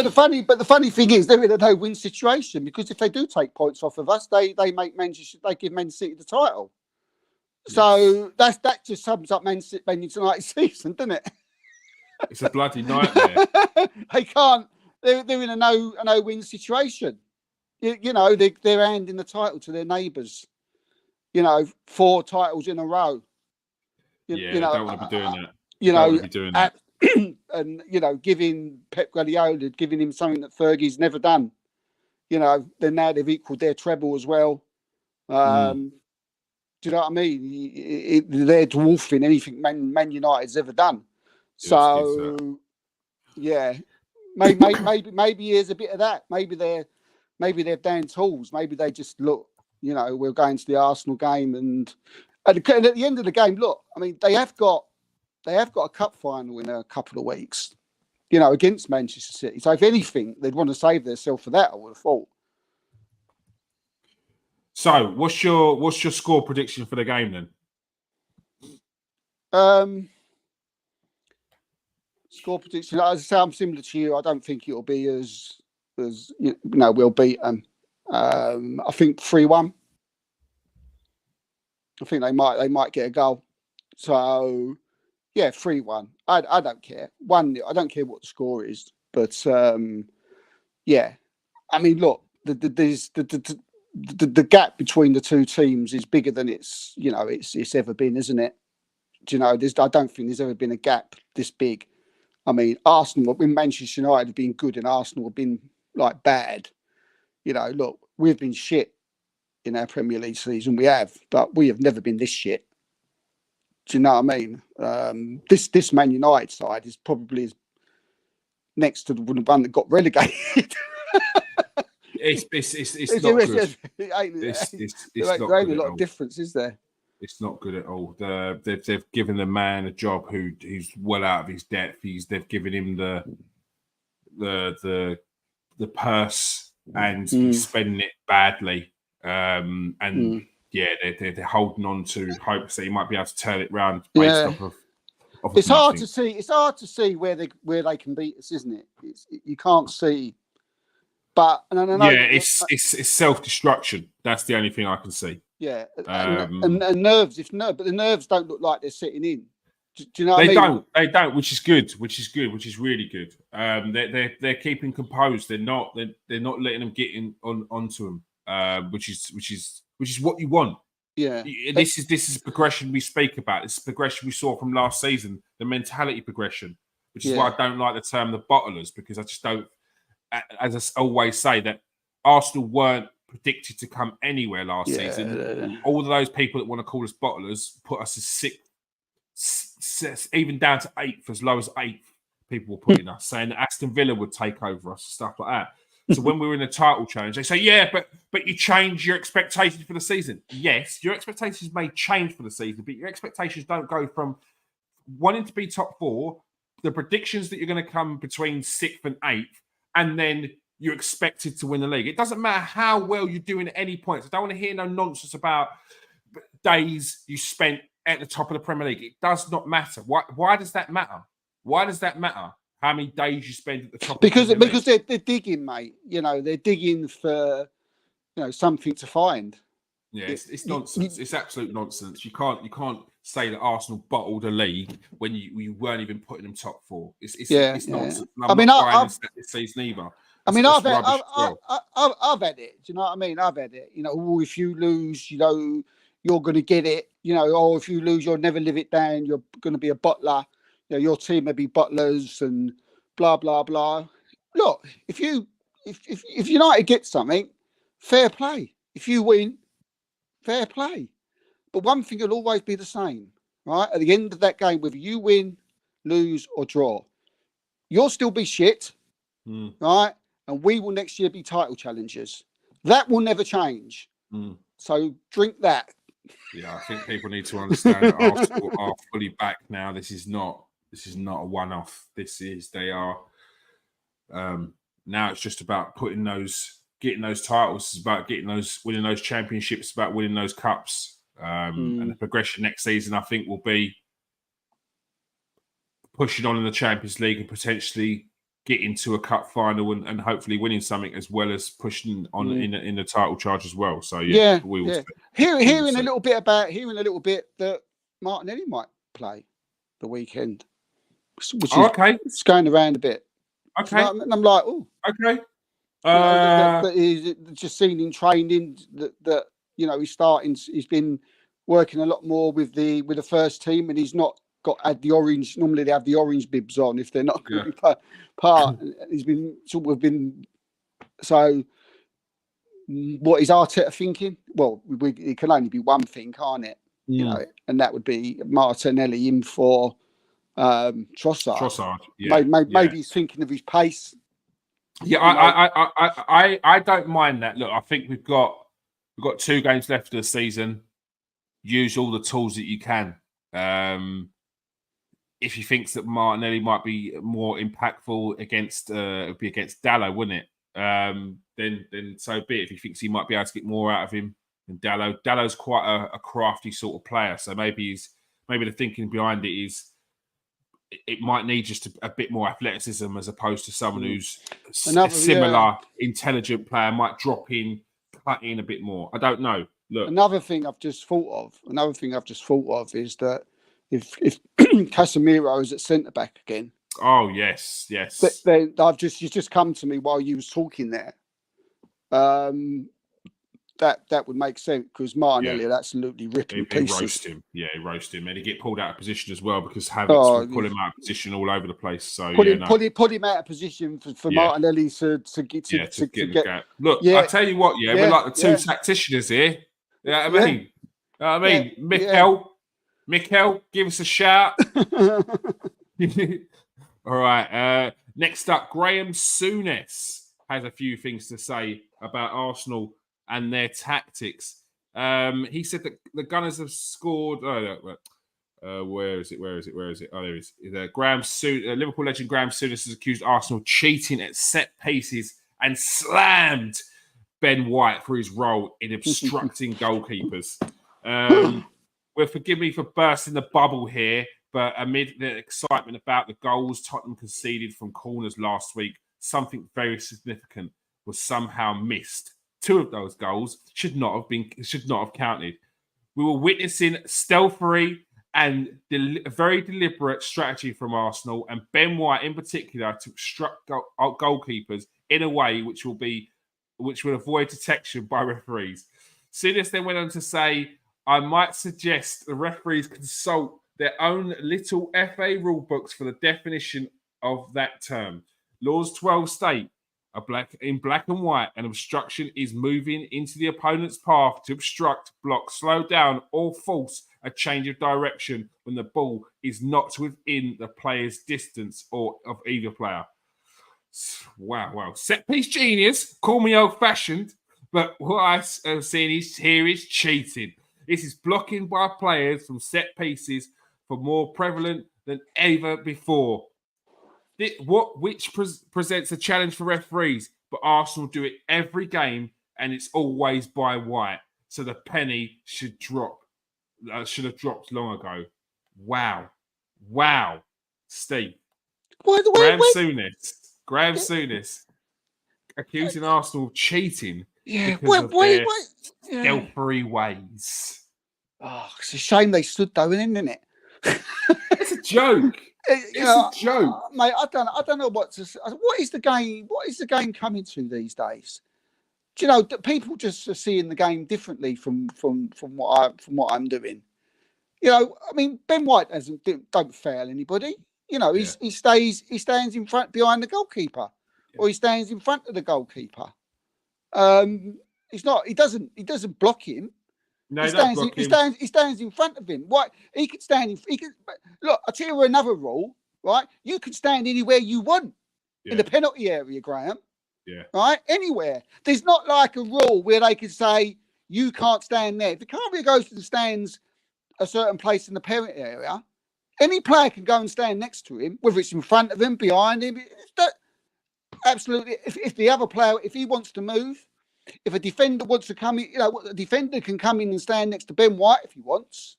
thing is they're in a no-win situation, because if they do take points off of us, they give Man City the title. So that just sums up Man United's season, doesn't it? It's a bloody nightmare. They can't. They're in a no-win situation. They're handing the title to their neighbours. 4 titles in a row. They don't want to be doing that. And giving Pep Guardiola, giving him something that Fergie's never done. Then now they've equalled their treble as well. Do you know what I mean? They're dwarfing anything Man United's ever done. So, yeah, maybe here's a bit of that. Maybe they're Dan tools. Maybe they just look. We're going to the Arsenal game, and at the end of the game, look. I mean, they have got a cup final in a couple of weeks. Against Manchester City. So if anything, they'd want to save themselves for that, I would have thought. So, what's your score prediction for the game then? Score prediction. As I say, I'm similar to you. I don't think it'll be as we'll beat them. I think 3-1. I think they might get a goal. So yeah, 3-1. I don't care. 1-0. I don't care what the score is. But yeah. I mean, look, the gap between the two teams is bigger than it's ever been, isn't it? I don't think there's ever been a gap this big. I mean, Arsenal, when Manchester United have been good and Arsenal have been like bad, look, we've been shit in our Premier League season. We have, but we have never been this shit. Do you know what I mean? This Man United side is probably next to the one that got relegated. It's not good. It's not there ain't good a lot at of difference, is there? It's not good at all. They've given the man a job who's well out of his depth. They've given him the purse, and he's spending it badly. Yeah, they're holding on to hopes that he might be able to turn it around based off of it's nothing. hard to see. It's hard to see where they can beat us, isn't it? You can't see. But and I know, it's self-destruction. That's the only thing I can see. Yeah, and nerves. But the nerves don't look like they're sitting in. Do you know what I mean? They don't, which is good. Which is really good. They're keeping composed. They're not letting them get onto them. Which is what you want. Yeah. This is progression we speak about. This is progression we saw from last season. The mentality progression, which is why I don't like the term the bottlers, because I just don't. As I always say, that Arsenal weren't predicted to come anywhere last season. All of those people that want to call us bottlers put us as sixth, even down to eighth, as low as eighth. People were putting us, saying that Aston Villa would take over us, stuff like that. So when we were in the title challenge, they say, yeah, but you change your expectations for the season. Yes, your expectations may change for the season, but your expectations don't go from wanting to be top four, the predictions that you're going to come between sixth and eighth, and then you're expected to win the league. It doesn't matter how well you're doing at any point. I don't want to hear no nonsense about days you spent at the top of the Premier League. It does not matter. Why does that matter? Why does that matter? How many days you spend at the top? Because they're digging, mate. You know, they're digging for something to find. Yeah, it's nonsense. It's absolute nonsense. You can't say that Arsenal bottled a league when you weren't even putting them top four. It's nonsense. Yeah. I'm not buying this season either. I've had it. Do you know what I mean? I've had it. If you lose, you're going to get it. Or if you lose, you'll never live it down. You're going to be a bottler. Your team may be bottlers and blah blah blah. Look, if United get something, fair play. If you win, fair play. But one thing will always be the same, right? At the end of that game, whether you win, lose, or draw, you'll still be shit, right? And we will next year be title challengers. That will never change. So drink that. Yeah, I think people need to understand that Arsenal are fully back now. This is not a one-off. They are. Now it's just about getting those titles. It's about winning those championships. It's about winning those cups. And the progression next season, I think, will be pushing on in the Champions League and potentially getting to a cup final and hopefully winning something, as well as pushing on in the title charge as well. So we will see. Hearing a little bit that Martinelli might play the weekend, which is okay. It's going around a bit. Okay, and I'm like, oh, okay. That he's just seen in training that he's been working a lot more with the first team, and he's not had the orange. Normally they have the orange bibs on if they're not going to be part. He's been so. What is Arteta thinking? Well, it can only be one thing, can't it? And that would be Martinelli in for Trossard. Maybe he's thinking of his pace. Yeah, I don't mind that. Look, I think we've got 2 games left of the season. Use all the tools that you can. If he thinks that Martinelli might be more impactful against Dalot, wouldn't it? Then so be it. If he thinks he might be able to get more out of him than Dalot. Dallow's quite a crafty sort of player, so maybe the thinking behind it is it might need just a bit more athleticism as opposed to someone who's a similar intelligent player might drop in, cut in a bit more. I don't know. Look, another thing I've just thought of is that if Casemiro is at centre back again. Oh yes. Then you just come to me while you was talking there. That would make sense because Martinelli would absolutely rip him pieces. Roast him. Yeah, he roast him, and he get pulled out of position as well because Havertz would pull him out of position all over the place. So put him out of position for Martinelli to get the gap. Look, I tell you what, we're like the 2 tacticians here. You know what I mean? Mikel, give us a shout. All right. Next up, Graham Souness has a few things to say about Arsenal and their tactics. He said that the Gunners have scored. Where is it? Oh, there it is. Liverpool legend Graham Souness has accused Arsenal of cheating at set pieces and slammed Ben White for his role in obstructing goalkeepers. Well, forgive me for bursting the bubble here, but amid the excitement about the goals Tottenham conceded from corners last week, something very significant was somehow missed. 2 of those goals should not have counted. We were witnessing stealthy and very deliberate strategy from Arsenal, and Ben White in particular to obstruct goalkeepers in a way which will avoid detection by referees. Souness then went on to say, I might suggest the referees consult their own little FA rule books for the definition of that term. Laws 12 state, in black and white, an obstruction is moving into the opponent's path to obstruct, block, slow down, or force a change of direction when the ball is not within the player's distance or of either player. Wow. Set piece genius. Call me old-fashioned, but what I'm seeing here is cheating. This is blocking by players from set pieces for more prevalent than ever before. Which presents a challenge for referees, but Arsenal do it every game, and it's always by White. So the penny should have dropped long ago. Wow, Steve. Graham Souness accusing Arsenal of cheating because of their stealthy ways. Oh, it's a shame they stood though, isn't it? It's a joke. It's a joke, mate. I don't know what to say. What is the game? What is the game coming to these days? Do you know people just are seeing the game differently from what I'm doing? You know, I mean, Ben White don't fail anybody. You know, he stands in front behind the goalkeeper, or he stands in front of the goalkeeper. He doesn't block him. No, he stands in front of him. What he could stand in. Look. I'll tell you another rule. Right, you can stand anywhere you want in the penalty area, Graham. Yeah. Right, anywhere. There's not like a rule where they could say you can't stand there. If the camera goes to the stands a certain place in the penalty area, any player can go and stand next to him, whether it's in front of him, behind him. Absolutely. If the other player, if he wants to move. If a defender wants to come in, you know, the defender can come in and stand next to Ben White if he wants.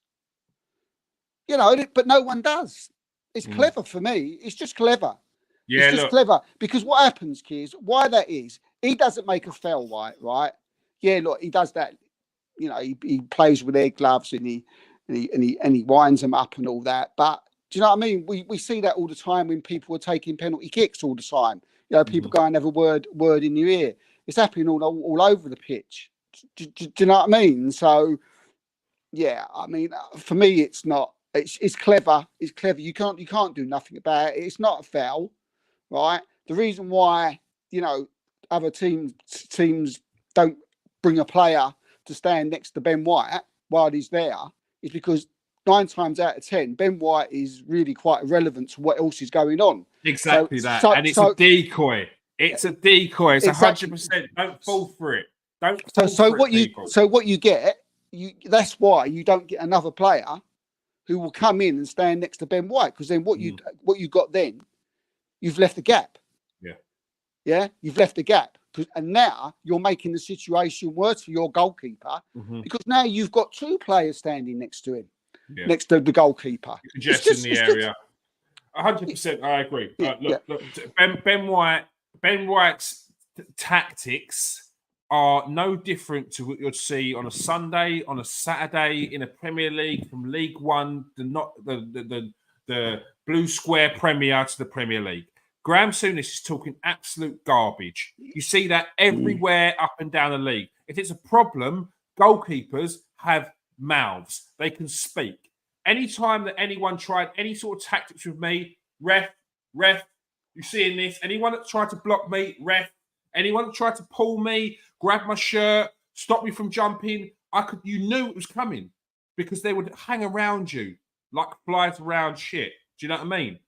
You know, but no one does. It's clever for me. It's just clever. Yeah, it's just clever. Because what happens, kids, why that is, he doesn't make a foul, right? Yeah, look, he does that. You know, he plays with their gloves and he winds them up and all that. But do you know what I mean? We see that all the time when people are taking penalty kicks all the time. You know, people go and have a word in your ear. It's happening all over the pitch. Do you know what I mean? So, yeah, I mean, for me, it's not. It's clever. It's clever. You can't do nothing about it. It's not a foul, right? The reason why, you know, other teams don't bring a player to stand next to Ben White while he's there is because 9 times out of 10, Ben White is really quite irrelevant to what else is going on. Exactly and it's a decoy. It's a decoy. It's 100%. Don't fall for it. What you get, that's why you don't get another player who will come in and stand next to Ben White, because then what you got then, you've left a gap. Yeah, you've left a gap, and now you're making the situation worse for your goalkeeper because now you've got 2 players standing next to him, next to the goalkeeper. Congestion in the area. 100%. I agree. Look, Ben White's tactics are no different to what you'd see on a Sunday, on a Saturday in a Premier League, from League One, the Blue Square Premier to the Premier League. Graham Souness is talking absolute garbage. You see that everywhere up and down the league. If it's a problem, goalkeepers have mouths. They can speak. Anytime that anyone tried any sort of tactics with me, ref, you seeing this? Anyone that tried to block me, ref. Anyone that tried to pull me, grab my shirt, stop me from jumping, you knew it was coming because they would hang around you like flies around shit. Do you know what I mean?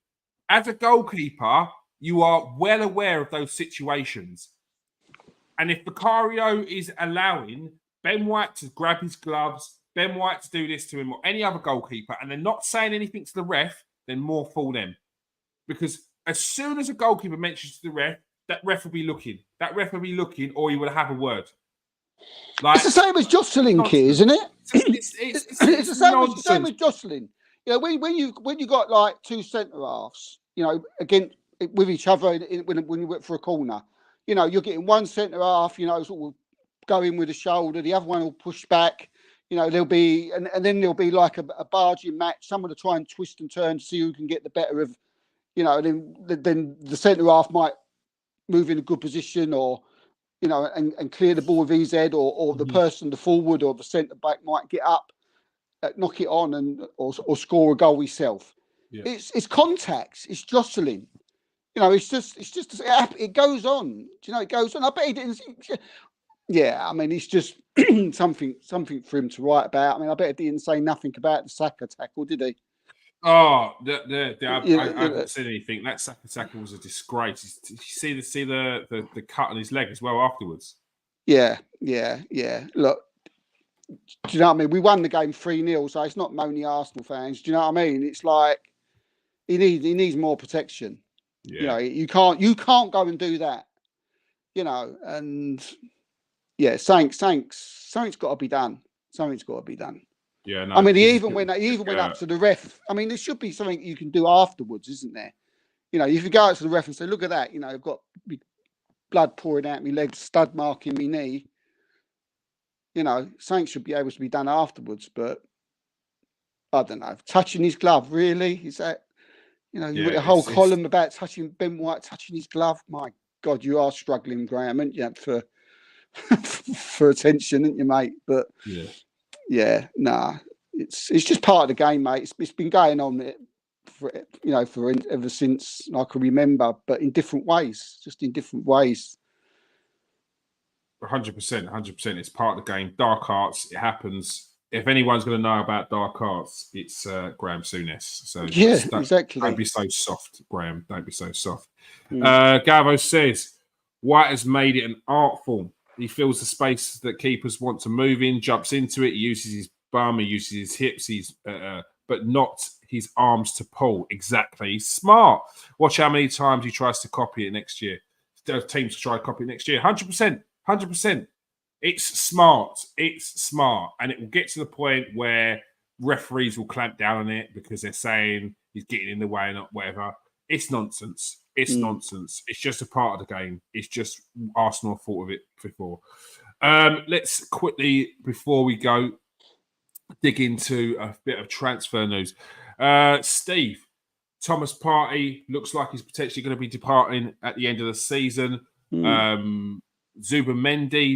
As a goalkeeper, you are well aware of those situations. And if Vicario is allowing Ben White to grab his gloves, Ben White to do this to him, or any other goalkeeper, and they're not saying anything to the ref, then more fool them. Because as soon as a goalkeeper mentions to the ref, that ref will be looking. That ref will be looking, or he will have a word. Like, it's the same as jostling, Keir, isn't it? It's the same as jostling. You know, when you got like two centre halves, you know, again with each other when you went for a corner, you know, you're getting one centre half, you know, sort of going with the shoulder, the other one will push back. You know, there'll be and then there'll be like a barging match. Someone will try and twist and turn to see who can get the better of, you know, then the centre half might move in a good position, or you know, and clear the ball with his head, or the person, the forward or the centre back might get up, knock it on, and or score a goal himself. Yeah. It's contacts, it's jostling. You know, it's just it goes on. Do you know, it goes on. I bet he didn't. Yeah, I mean, it's just something for him to write about. I mean, I bet he didn't say nothing about the Saka tackle, did he? Oh, I haven't seen anything. That Saka tackle was a disgrace. Did you see the cut on his leg as well afterwards? Yeah. Look, do you know what I mean? We won the game 3-0, so it's not moany Arsenal fans. Do you know what I mean? It's like he needs more protection. Yeah. You know, you can't go and do that. You know, and yeah, something's got to be done. Something's got to be done. Yeah, no, I mean, he even went up to the ref. I mean, there should be something you can do afterwards, isn't there? You know, if you go out to the ref and say, "Look at that," you know, I've got blood pouring out my leg, stud mark in my knee. You know, something should be able to be done afterwards. But I don't know, touching his glove, really? Is that, you know, you got a whole column about touching Ben White, touching his glove? My God, you are struggling, Graham, aren't you, for attention, aren't you, mate? But yeah, nah, it's just part of the game, mate. It's been going on for ever since I can remember, but in different ways, just in different ways. 100%. It's part of the game. Dark arts, it happens. If anyone's going to know about dark arts, it's Graham Souness. So yeah, exactly. Don't be so soft, Graham. Don't be so soft. Gavo says White has made it an art form. He fills the space that keepers want to move in, jumps into it. He uses his bum, he uses his hips, but not his arms to pull. Exactly. He's smart. Watch how many times he tries to copy it next year. Teams to try to copy it next year. 100%. It's smart. And it will get to the point where referees will clamp down on it because they're saying he's getting in the way and whatever. It's nonsense. Nonsense. It's just a part of the game. It's just Arsenal thought of it before. Let's quickly, before we go, dig into a bit of transfer news. Steve, Thomas Partey looks like he's potentially going to be departing at the end of the season. Zubimendi,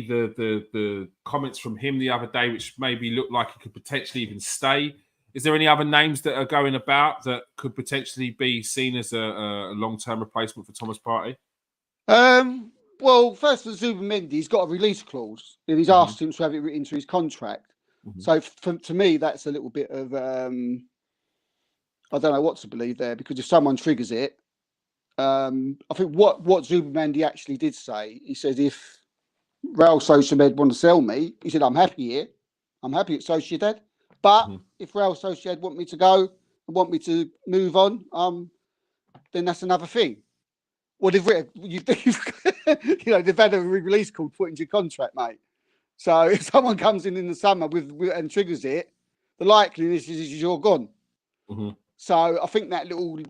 the comments from him the other day, which maybe looked like he could potentially even stay. Is there any other names that are going about that could potentially be seen as a long-term replacement for Thomas Partey? Well, first for Zubimendi, he's got a release clause, and he's asked him to have it written into his contract. So to me, that's a little bit of I don't know what to believe there, because if someone triggers it, I think what Zubimendi actually did say, he said, if Real Sociedad want to sell me, he said, I'm happy here. I'm happy at Sociedad. But if Real Sociedad want me to go and want me to move on, then that's another thing. Well, they've had a release called put into your contract, mate. So if someone comes in the summer and triggers it, the likeliness is you're gone. So I think that little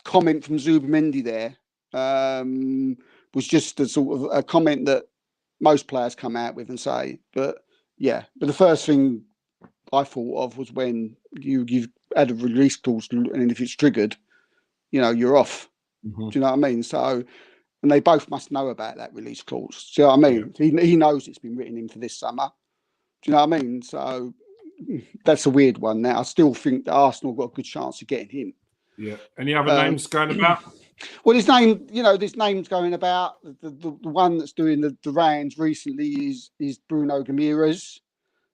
comment from Zubimendi there was just a sort of a comment that most players come out with and say. But the first thing I thought of was when you've had a release clause, and if it's triggered, you know, you're off. Do you know what I mean? So, and they both must know about that release clause. Do you know what I mean? Yeah. He knows it's been written in for this summer. Do you know what I mean? So that's a weird one. Now I still think that Arsenal got a good chance of getting him. Yeah. Any other names going about? Well, his name, this name's going about. The one that's doing the rounds recently is Bruno Guimaraes.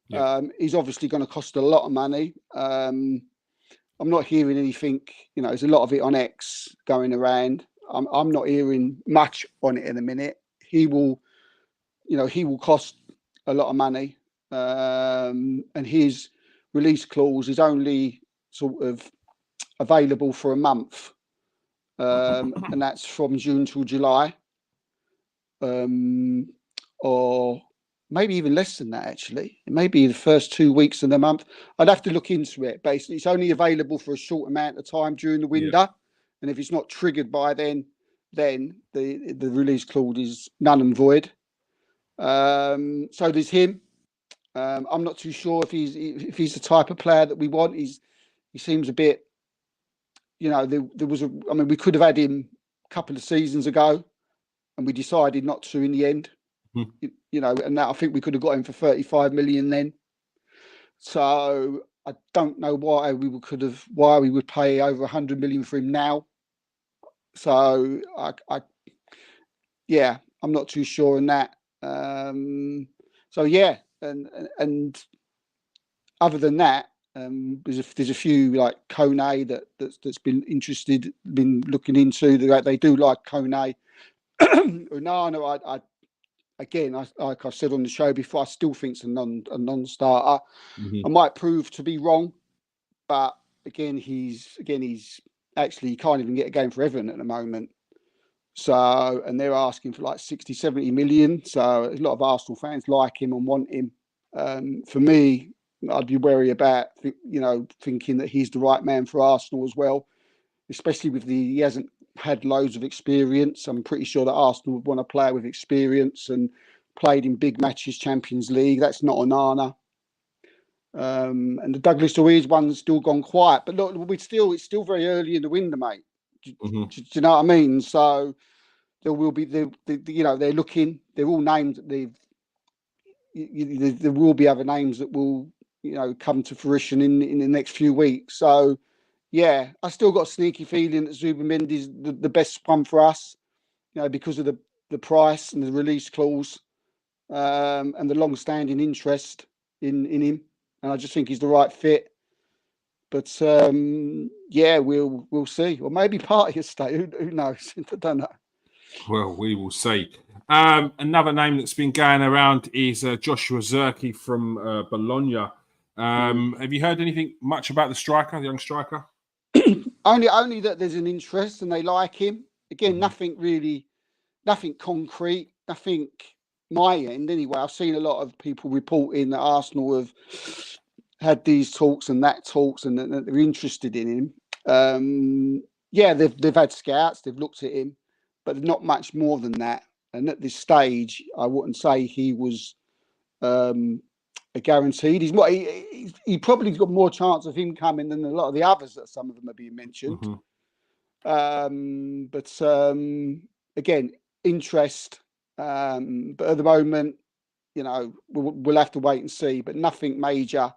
Yeah. He's obviously going to cost a lot of money. I'm not hearing anything. There's a lot of it on X going around. I'm not hearing much on it in a minute. He will cost a lot of money, and his release clause is only sort of available for a month, and that's from June till July, or maybe even less than that. Actually, it may be the first 2 weeks of the month. I'd have to look into it. Basically, it's only available for a short amount of time during the window, and if it's not triggered by then the release clause is null and void. So there's him. I'm not too sure if he's the type of player that we want. He seems a bit, there was we could have had him a couple of seasons ago, and we decided not to in the end. And that I think we could have got him for 35 million then. So I don't know why we would pay over 100 million for him now. So I'm not too sure on that. So yeah, and other than that, there's a few like Kone that's been looking into. They do like Kone. Onana, like I said on the show before, I still think it's a non-starter. I might prove to be wrong, but again, he's actually, he can't even get a game for Everton at the moment. So, and they're asking for like 60, 70 million. So a lot of Arsenal fans like him and want him. For me, I'd be wary about, thinking that he's the right man for Arsenal as well, especially he hasn't had loads of experience. I'm pretty sure that Arsenal would want a player with experience and played in big matches, Champions League. That's not Onana. And the Douglas Luiz one's still gone quiet. But look, it's still very early in the window, mate. Do you know what I mean? So there will be they're looking. They're all names that there will be other names that will come to fruition in the next few weeks. So yeah, I still got a sneaky feeling that Zubimendi's the best one for us, because of the price and the release clause, and the long-standing interest in him. And I just think he's the right fit. But we'll see. Or maybe Partey will stay. Who knows? I don't know. Well, we will see. Another name that's been going around is Joshua Zirkzee from Bologna. Have you heard anything much about the young striker? Only that there's an interest and they like him. Again, nothing concrete, nothing my end anyway. I've seen a lot of people reporting that Arsenal have had these talks and that talks and that they're interested in him. They've had scouts, they've looked at him, but not much more than that. And at this stage, I wouldn't say he was a guaranteed. He probably got more chance of him coming than a lot of the others that some of them are being mentioned. Again, interest. But at the moment, we'll have to wait and see. But nothing major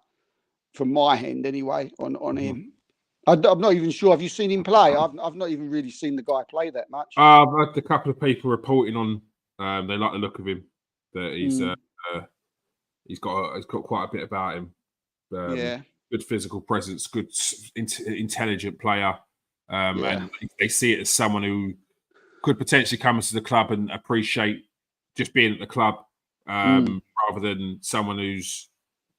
from my end, anyway, on him. I'm not even sure. Have you seen him play? I've not even really seen the guy play that much. I've had a couple of people reporting on. They like the look of him. That he's got quite a bit about him. Good physical presence, good intelligent player, and they see it as someone who could potentially come into the club and appreciate just being at the club, rather than someone who's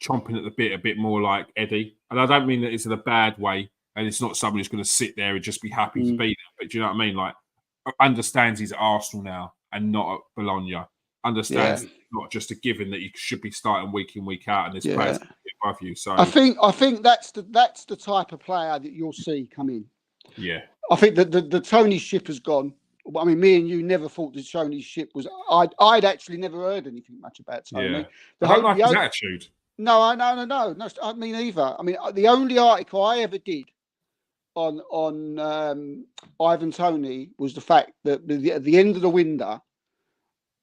chomping at the bit a bit more like Eddie. And I don't mean that it's in a bad way, and it's not someone who's going to sit there and just be happy to be there. But do you know what I mean? Like, understands he's at Arsenal now and not at Bologna. Understands not just a given that you should be starting week in, week out, and there's players above you. So I think that's the type of player that you'll see come in. Yeah, I think that the Tony ship has gone. I mean, me and you never thought the Tony ship was. I'd actually never heard anything much about Tony. I don't like his attitude. No. I mean, either. I mean, the only article I ever did on Ivan Toney was the fact that at the end of the window,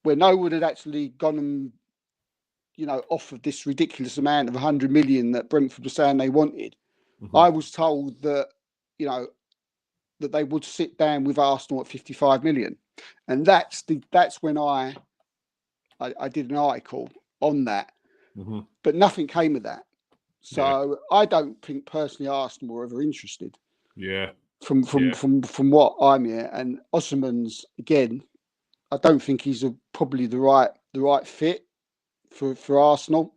where no one had actually gone and offered this ridiculous amount of 100 million that Brentford were saying they wanted, I was told that that they would sit down with Arsenal at 55 million, and that's when I did an article on that, but nothing came of that. So I don't think personally Arsenal were ever interested. Yeah. from what I'm here. And Osimhen's, again, I don't think he's probably the right fit for Arsenal.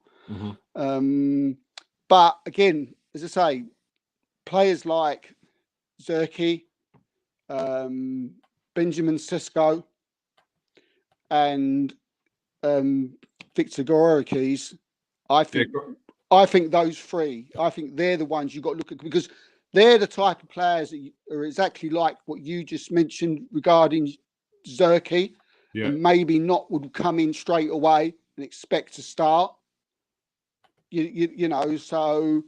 But again, as I say, players like Zerki, Benjamin Sesko, and Victor Goroukis, I think those three, I think they're the ones you've got to look at, because they're the type of players that are exactly like what you just mentioned regarding Zerki, and maybe not would come in straight away and expect to start. You know, so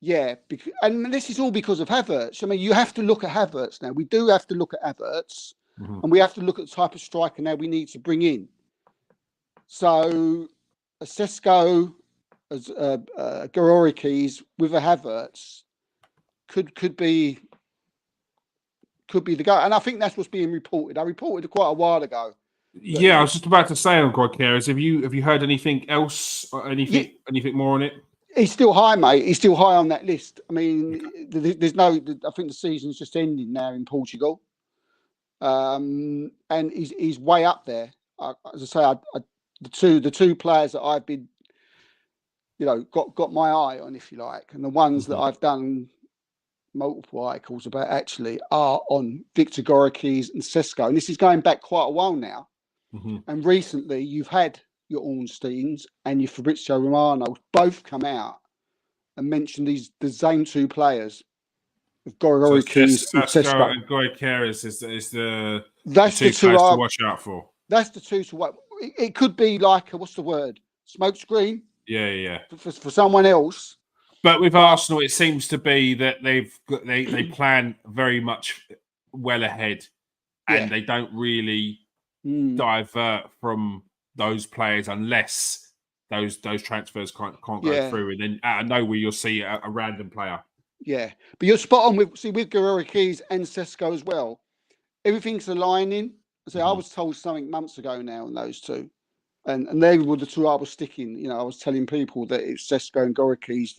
yeah, and this is all because of Havertz. I mean, you have to look at Havertz now. We do have to look at Havertz, and we have to look at the type of striker now we need to bring in. So, a Sesko, as Goroukis with a Havertz could be the guy, and I think that's what's being reported. I reported it quite a while ago. Yeah, I was just about to say on Goroukis. Have you heard anything else or anything more on it? He's still high, mate. He's still high on that list. I mean, there's no. I think the season's just ending now in Portugal, and he's way up there. As I say, the two players that I've been, got my eye on, if you like, and the ones that I've done multiple articles about actually are on Victor Goroukis and Sesko, and this is going back quite a while now. And recently, you've had your Ornsteins and your Fabrizio Romano both come out and mention the same two players, Goroukis and Sesko. And Goroukis is the two players to watch out for. That's the two to watch. It could be like what's the word? Smokescreen. Yeah. For someone else. But with Arsenal, it seems to be that they plan very much well ahead, and they don't really divert from those players unless those transfers can't go through, and then out of nowhere you'll see a random player. Yeah, but you're spot on with Goroukis and Sesko as well. Everything's aligning. So I was told something months ago now on those two, and they were the two I was sticking. I was telling people that it's Sesko and Goroukis.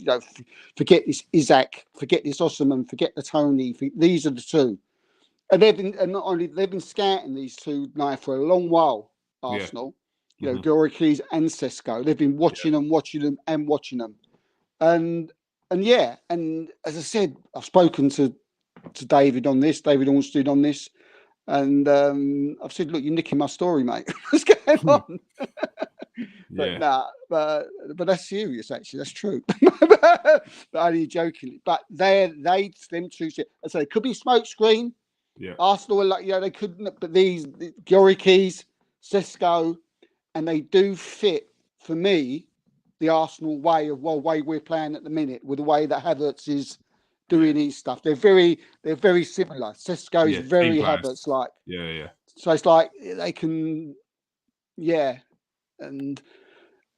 Forget this Isaac, forget this Osimhen, forget the Tony. These are the two, and they've been scouting these two now for a long while. Arsenal, Goroukis and Sesko. They've been watching them, and as I said, I've spoken to David Ornstein on this, and I've said, look, you're nicking my story, mate. What's going on? But that's serious, actually. That's true. But only jokingly. But them two. I say it could be smokescreen. Yeah. Arsenal are like, they couldn't. But the Goroukis, Sesko, and they do fit for me the Arsenal way we're playing at the minute, with the way that Havertz is doing his stuff. They're very similar. Sesko is very Havertz like. Yeah. So it's like they can, and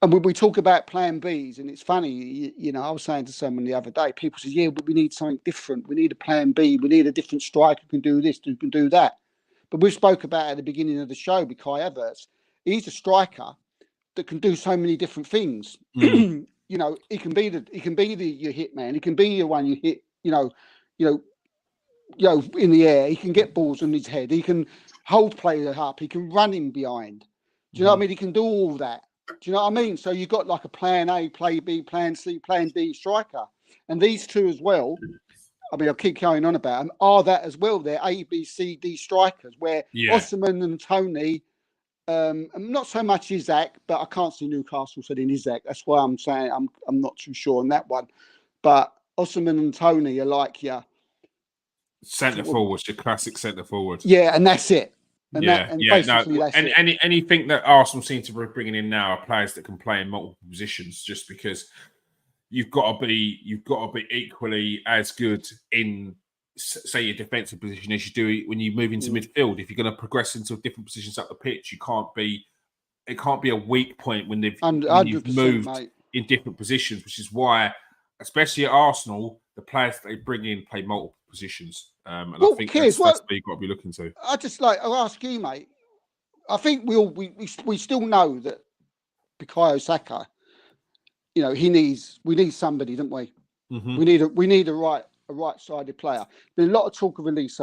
when we talk about plan Bs, and it's funny, I was saying to someone the other day, people say, but we need something different. We need a plan B. We need a different striker who can do this, who can do that. But we spoke about at the beginning of the show with Kai Havertz. He's a striker that can do so many different things. He can be your hit man. He can be your one you hit. In the air. He can get balls on his head. He can hold players up. He can run in behind. Do you know what I mean? He can do all that. Do you know what I mean? So you've got like a plan A, plan B, plan C, plan D striker. And these two as well, I mean, I'll keep going on about them, are that as well. They're A, B, C, D strikers, where Osimhen and Tony, not so much Isaac, but I can't see Newcastle setting Isaac. That's why I'm saying I'm not too sure on that one. But Osimhen and Tony are like centre forwards, your classic centre forward. Yeah, and that's it. And that's it. Anything that Arsenal seem to be bringing in now are players that can play in multiple positions, just because you've got to be equally as good in, say, your defensive position as you do when you move into midfield. If you're going to progress into different positions up the pitch, it can't be a weak point when you've moved in different positions, which is why, especially at Arsenal, the players that they bring in play multiple positions. And I think that's what you've got to be looking to. I'll ask you, mate. I think we still know that Bukayo Saka, we need somebody, don't we? We need a right a right-sided player. Been a lot of talk of Elise.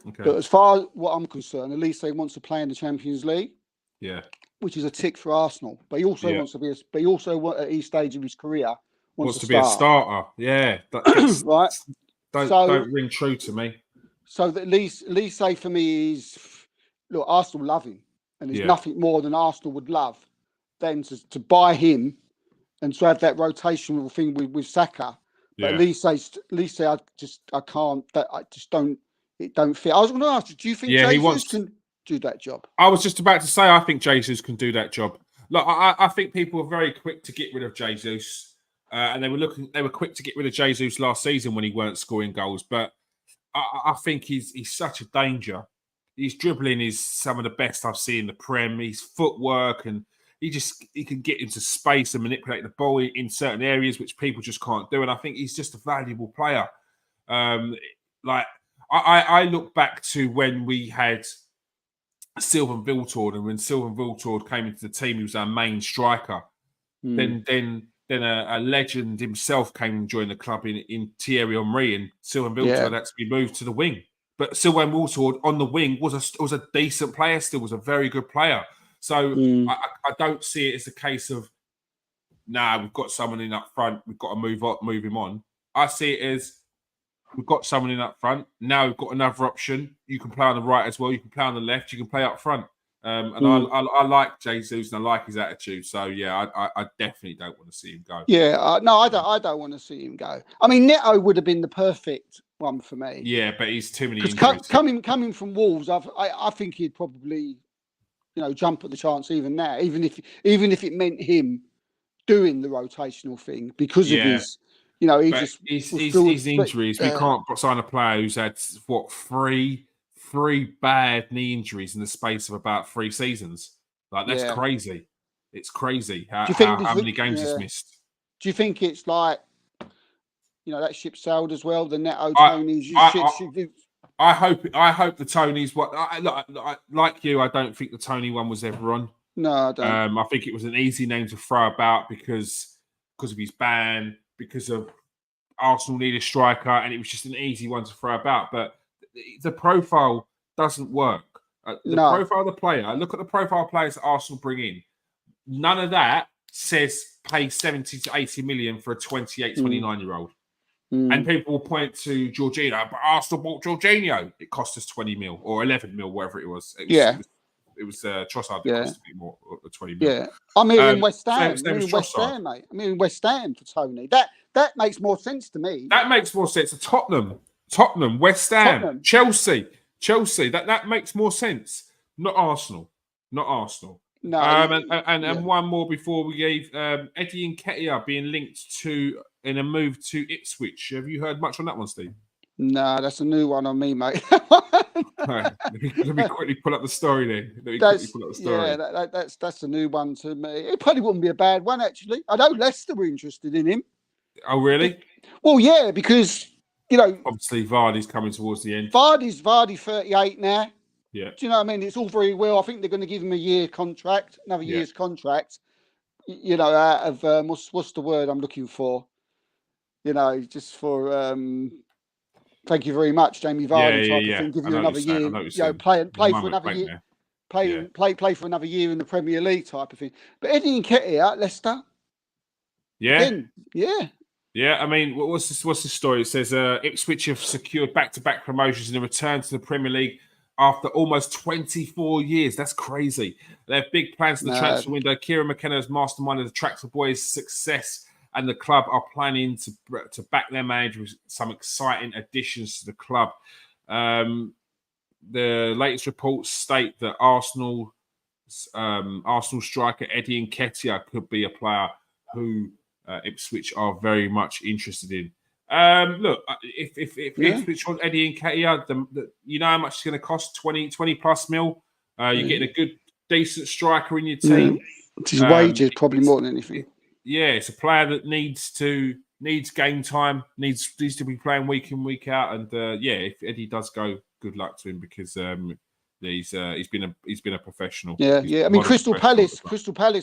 Okay. But as far as what I'm concerned, Elise wants to play in the Champions League. Yeah. Which is a tick for Arsenal. But he also wants to be. But he also, at each stage of his career, wants to be a starter. Yeah. Right. Don't ring true to me. So that Elise for me is, look, Arsenal love him, and there's nothing more than Arsenal would love than to buy him and to have that rotational thing with Saka. But Elise, I can't. I just don't. It don't fit. I was going to ask you, do you think Jesus can do that job? I was just about to say, I think Jesus can do that job. Look, I think people were very quick to get rid of Jesus, and they were quick to get rid of Jesus last season when he weren't scoring goals. But I think he's such a danger. His dribbling is some of the best I've seen in the Prem. His footwork, and he can get into space and manipulate the ball in certain areas which people just can't do. And I think he's just a valuable player. I look back to when we had Sylvain Wiltord, and when Sylvain Wiltord came into the team, he was our main striker. Then a legend himself came and joined the club in Thierry Henry, and Sylvain Wiltord had to be moved to the wing. But Sylvain Wiltord on the wing was a decent player, still was a very good player. So I don't see it as a case of, we've got someone in up front, we've got to move him on. I see it as, we've got someone in up front. Now we've got another option. You can play on the right as well. You can play on the left. You can play up front. I like Jesus and I like his attitude. So I definitely don't want to see him go. Yeah, no, I don't want to see him go. I mean, Neto would have been the perfect one for me. Yeah, but he's too many injuries. Coming from Wolves, I think he'd probably, jump at the chance even now, even if it meant him doing the rotational thing because of his. His injuries. We can't sign a player who's had three bad knee injuries in the space of about 3 seasons. Like that's crazy. It's crazy how many games he's missed. Do you think it's like that ship sailed as well? The Neto Tonys. I hope the Tonys. Like you, I don't think the Tony one was ever on. No, I don't. I think it was an easy name to throw about because of his ban. Because of Arsenal need a striker, and it was just an easy one to throw about. But the profile doesn't work. Profile of the player, look at the profile of players that Arsenal bring in. None of that says pay 70 to 80 million for a 28, 29-year-old. And people will point to Jorginho, but Arsenal bought Jorginho. It cost us 20 mil or 11 mil, whatever it was. It was Trossard that cost a bit more, 20 mil. Yeah, I'm here in West Ham. Mate. I'm here in West Ham for Tony. That makes more sense to me. That makes more sense to Tottenham, West Ham, Chelsea. That makes more sense. Not Arsenal. No. And one more before we gave Eddie Nketiah being linked in a move to Ipswich. Have you heard much on that one, Steve? No, that's a new one on me, mate. Right. Let me quickly pull up the story then. That's a new one to me. It probably wouldn't be a bad one, actually. I know Leicester were interested in him. Oh, really? Well, yeah, because, obviously Vardy's coming towards the end. Vardy's 38 now. Yeah. Do you know what I mean? It's all very well. I think they're going to give him another year's contract. Out of, what's the word I'm looking for? Just for... Thank you very much, Jamie Vardy. Type of thing. Give you another year. Play for another year. Play for another year in the Premier League type of thing. But Eddie Nketiah at Leicester. Yeah. Yeah. Yeah. I mean, what's the story? It says Ipswich have secured back-to-back promotions and a return to the Premier League after almost 24 years. That's crazy. They have big plans for the transfer window. Kieran McKenna has masterminded the Tractor Boys' success, and the club are planning to back their manager with some exciting additions to the club. The latest reports state that Arsenal striker Eddie Nketiah could be a player who Ipswich are very much interested in. Look, if Ipswich want Eddie Nketiah, you know how much it's going to cost, 20 plus mil. You're getting a good, decent striker in your team. His wages probably more than anything. Yeah, it's a player that needs game time, needs to be playing week in, week out. And if Eddie does go, good luck to him because he's been a professional. I mean, Crystal Palace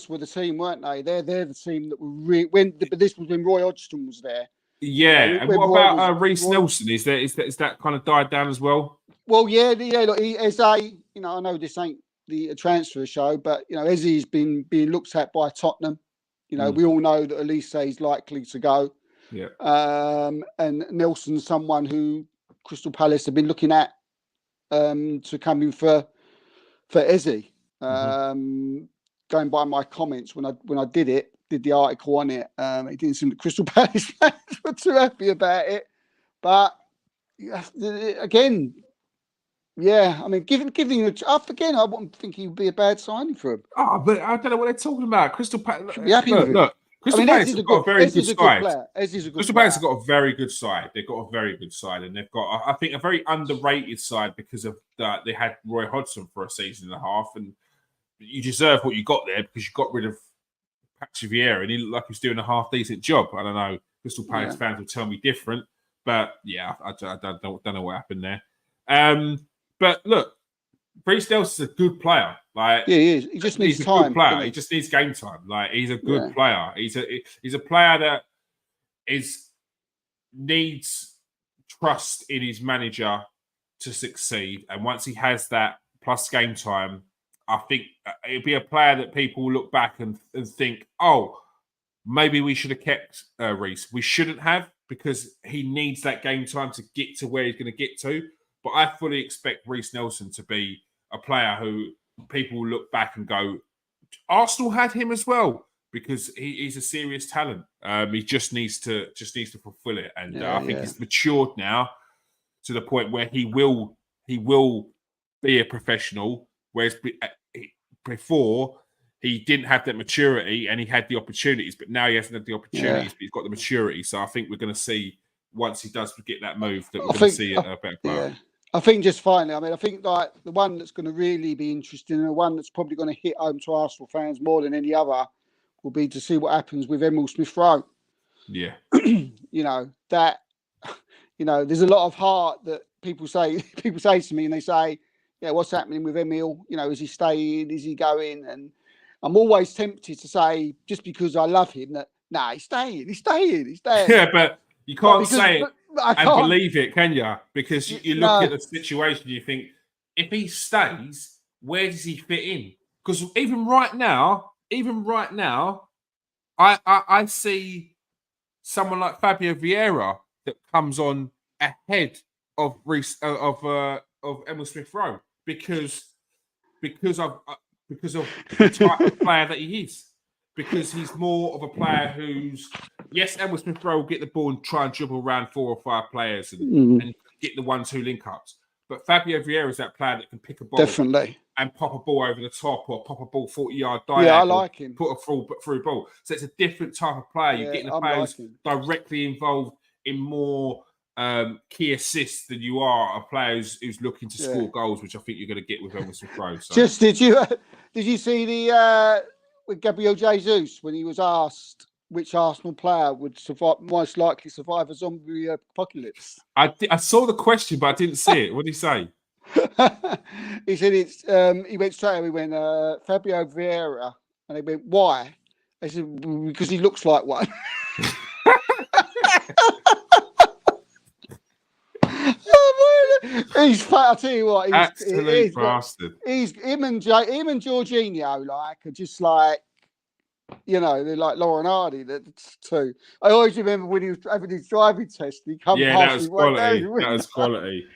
were the team, weren't they? They're the team that were this was when Roy Hodgson was there. Yeah, and what about Reece Nelson? Is that kind of died down as well? Well, yeah. Look, as I know this ain't the transfer show, but Eze's been being looked at by Tottenham. We all know that Elise is likely to go. Yeah. And Nelson's someone who Crystal Palace have been looking at to come in for Eze. Going by my comments when I did the article on it, it didn't seem that Crystal Palace fans were too happy about it. But again, yeah, I mean, giving again, I wouldn't think he would be a bad signing for him. Oh, but I don't know what they're talking about. Crystal Palace. Should be happy with him. Look, Crystal Palace has got a very good side. Crystal Palace have got a very good side. They've got a very good side, and they've got, I think, a very underrated side because of that. They had Roy Hodgson for a season and a half, and you deserve what you got there because you got rid of Patrick Vieira, and he looked like he was doing a half decent job. I don't know. Crystal Palace fans will tell me different, but yeah, I don't know what happened there. But look, Reece Nelson's a good player. Like, yeah, he is. He just needs time. Good player. He just needs game time. Like, he's a good player. He's a player that needs trust in his manager to succeed. And once he has that plus game time, I think it'll be a player that people will look back and think, oh, maybe we should have kept Reece. We shouldn't have, because he needs that game time to get to where he's going to get to. But I fully expect Reece Nelson to be a player who people will look back and go, Arsenal had him as well, because he's a serious talent. He just needs to fulfill it, and I think he's matured now to the point where he will be a professional. Whereas before he didn't have that maturity, and he had the opportunities, but now he hasn't had the opportunities, but he's got the maturity. So I think we're going to see, once he does get that move, that we're going to see a better player. Yeah. I think just finally, I mean, I think like the one that's going to really be interesting, and the one that's probably going to hit home to Arsenal fans more than any other, will be to see what happens with Emil Smith-Rowe. Yeah. There's a lot of heart that people say to me, and they say, yeah, what's happening with Emil? Is he staying? Is he going? And I'm always tempted to say, just because I love him, that, he's staying. Yeah, but you can't say it and believe it, can you? Because you look at the situation, you think, if he stays, where does he fit in? Because even right now, I see someone like Fabio Vieira that comes on ahead of Emil Smith-Rowe because of the type of player that he is. Because he's more of a player who's, yes, Emil Smith-Rowe will get the ball and try and dribble around 4 or 5 players and get the 1-2 link-ups. But Fabio Vieira is that player that can pick a ball and pop a ball over the top, or pop a ball 40-yard diagonal. Yeah, I like him. Put a through ball. So it's a different type of player. You're getting the players directly involved in more key assists than you are a player who's looking to score goals, which I think you're going to get with Emil Smith-Rowe. So. Just did you see the with Gabriel Jesus when he was asked which Arsenal player would most likely survive a zombie apocalypse? I saw the question, but I didn't see it. What did he say? He said he went straight away. He went Fabio Vieira, and they went, why? They said, because he looks like one. He's fat. I tell you what, he's absolute bastard. Him and Jorginho are just like, they're like Lauren Hardy. The two. I always remember when he was having his driving test. He come past. That was quality.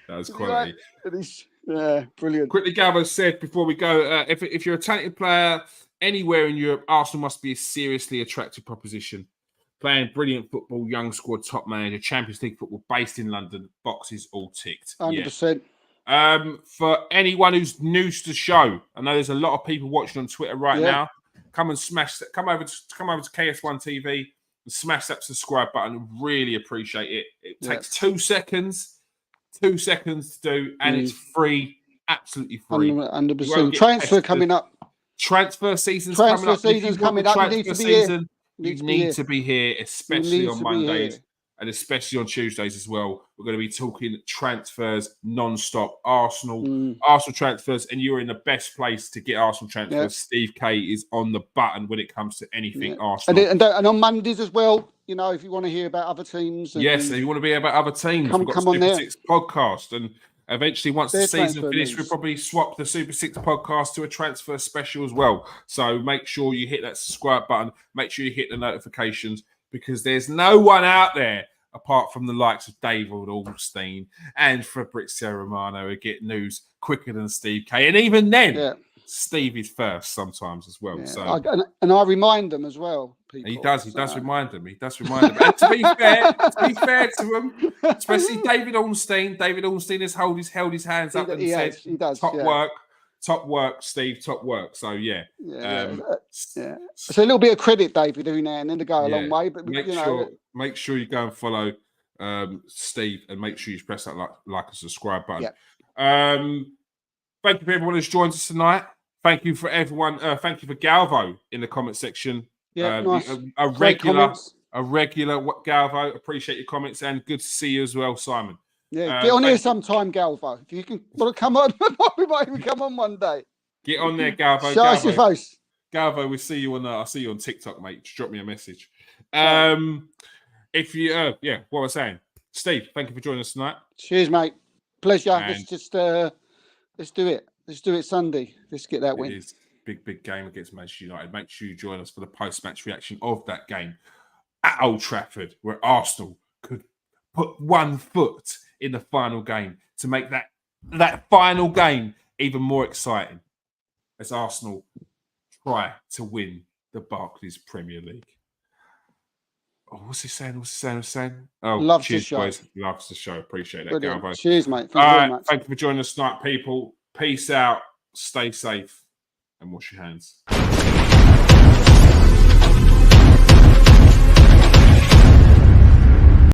Yeah, brilliant. Quickly, Gabo said before we go, if you're a talented player anywhere in Europe, Arsenal must be a seriously attractive proposition. Playing brilliant football, young squad, top manager, Champions League football, based in London, boxes all ticked. 100%. For anyone who's new to the show, I know there's a lot of people watching on Twitter right now. Come over to KS1 TV and smash that subscribe button. Really appreciate it. It takes 2 seconds. 2 seconds to do, and it's free, absolutely free. 100%. Transfer coming up. Transfer season's coming up. You need to be here. You need to be here, especially on Mondays. and especially on Tuesdays as well, we're going to be talking transfers non-stop. Arsenal transfers, and you're in the best place to get Arsenal transfers. Yeah. Steve K is on the button when it comes to anything Arsenal. And on Mondays as well, you know, if you want to hear about other teams. Yes, if you want to hear about other teams, we've got Super 6 podcast. And eventually, once the season finishes, we'll probably swap the Super 6 podcast to a transfer special as well. So make sure you hit that subscribe button. Make sure you hit the notifications, because there's no one out there apart from the likes of David Ornstein and Fabrizio Romano who get news quicker than Steve K. And even then, Steve is first sometimes as well. Yeah. So I remind them as well. People, he does remind them. And to be fair to him, especially David Ornstein. David Ornstein has held his hands up and said, Top work, Steve. Top work. So it's a little bit of credit, David, every now and then to go a long way. But make sure you go and follow Steve, and make sure you press that like and subscribe button. Yeah. Thank you for everyone who's joined us tonight. Thank you for everyone. Thank you for Galvo in the comment section. Yeah, nice. A regular Galvo. Appreciate your comments, and good to see you as well, Simon. Yeah, get on here sometime, Galvo. If you can come on, we might even come on one day. Get on there, Galvo. Show us your face. Galvo, we'll see you I'll see you on TikTok, mate. Just drop me a message. If you what was I saying? Steve, thank you for joining us tonight. Cheers, mate. Pleasure. Let's do it. Let's do it Sunday. Let's get that win. It is big game against Manchester United. Make sure you join us for the post-match reaction of that game at Old Trafford, where Arsenal could put one foot in the final game to make that final game even more exciting, as Arsenal try to win the Barclays Premier League. Oh, what's he saying? Oh, loves the show. Boys. Loves the show. Appreciate that, Galvo. Cheers, mate. Thank you very much. Thank you for joining us tonight, people. Peace out. Stay safe and wash your hands.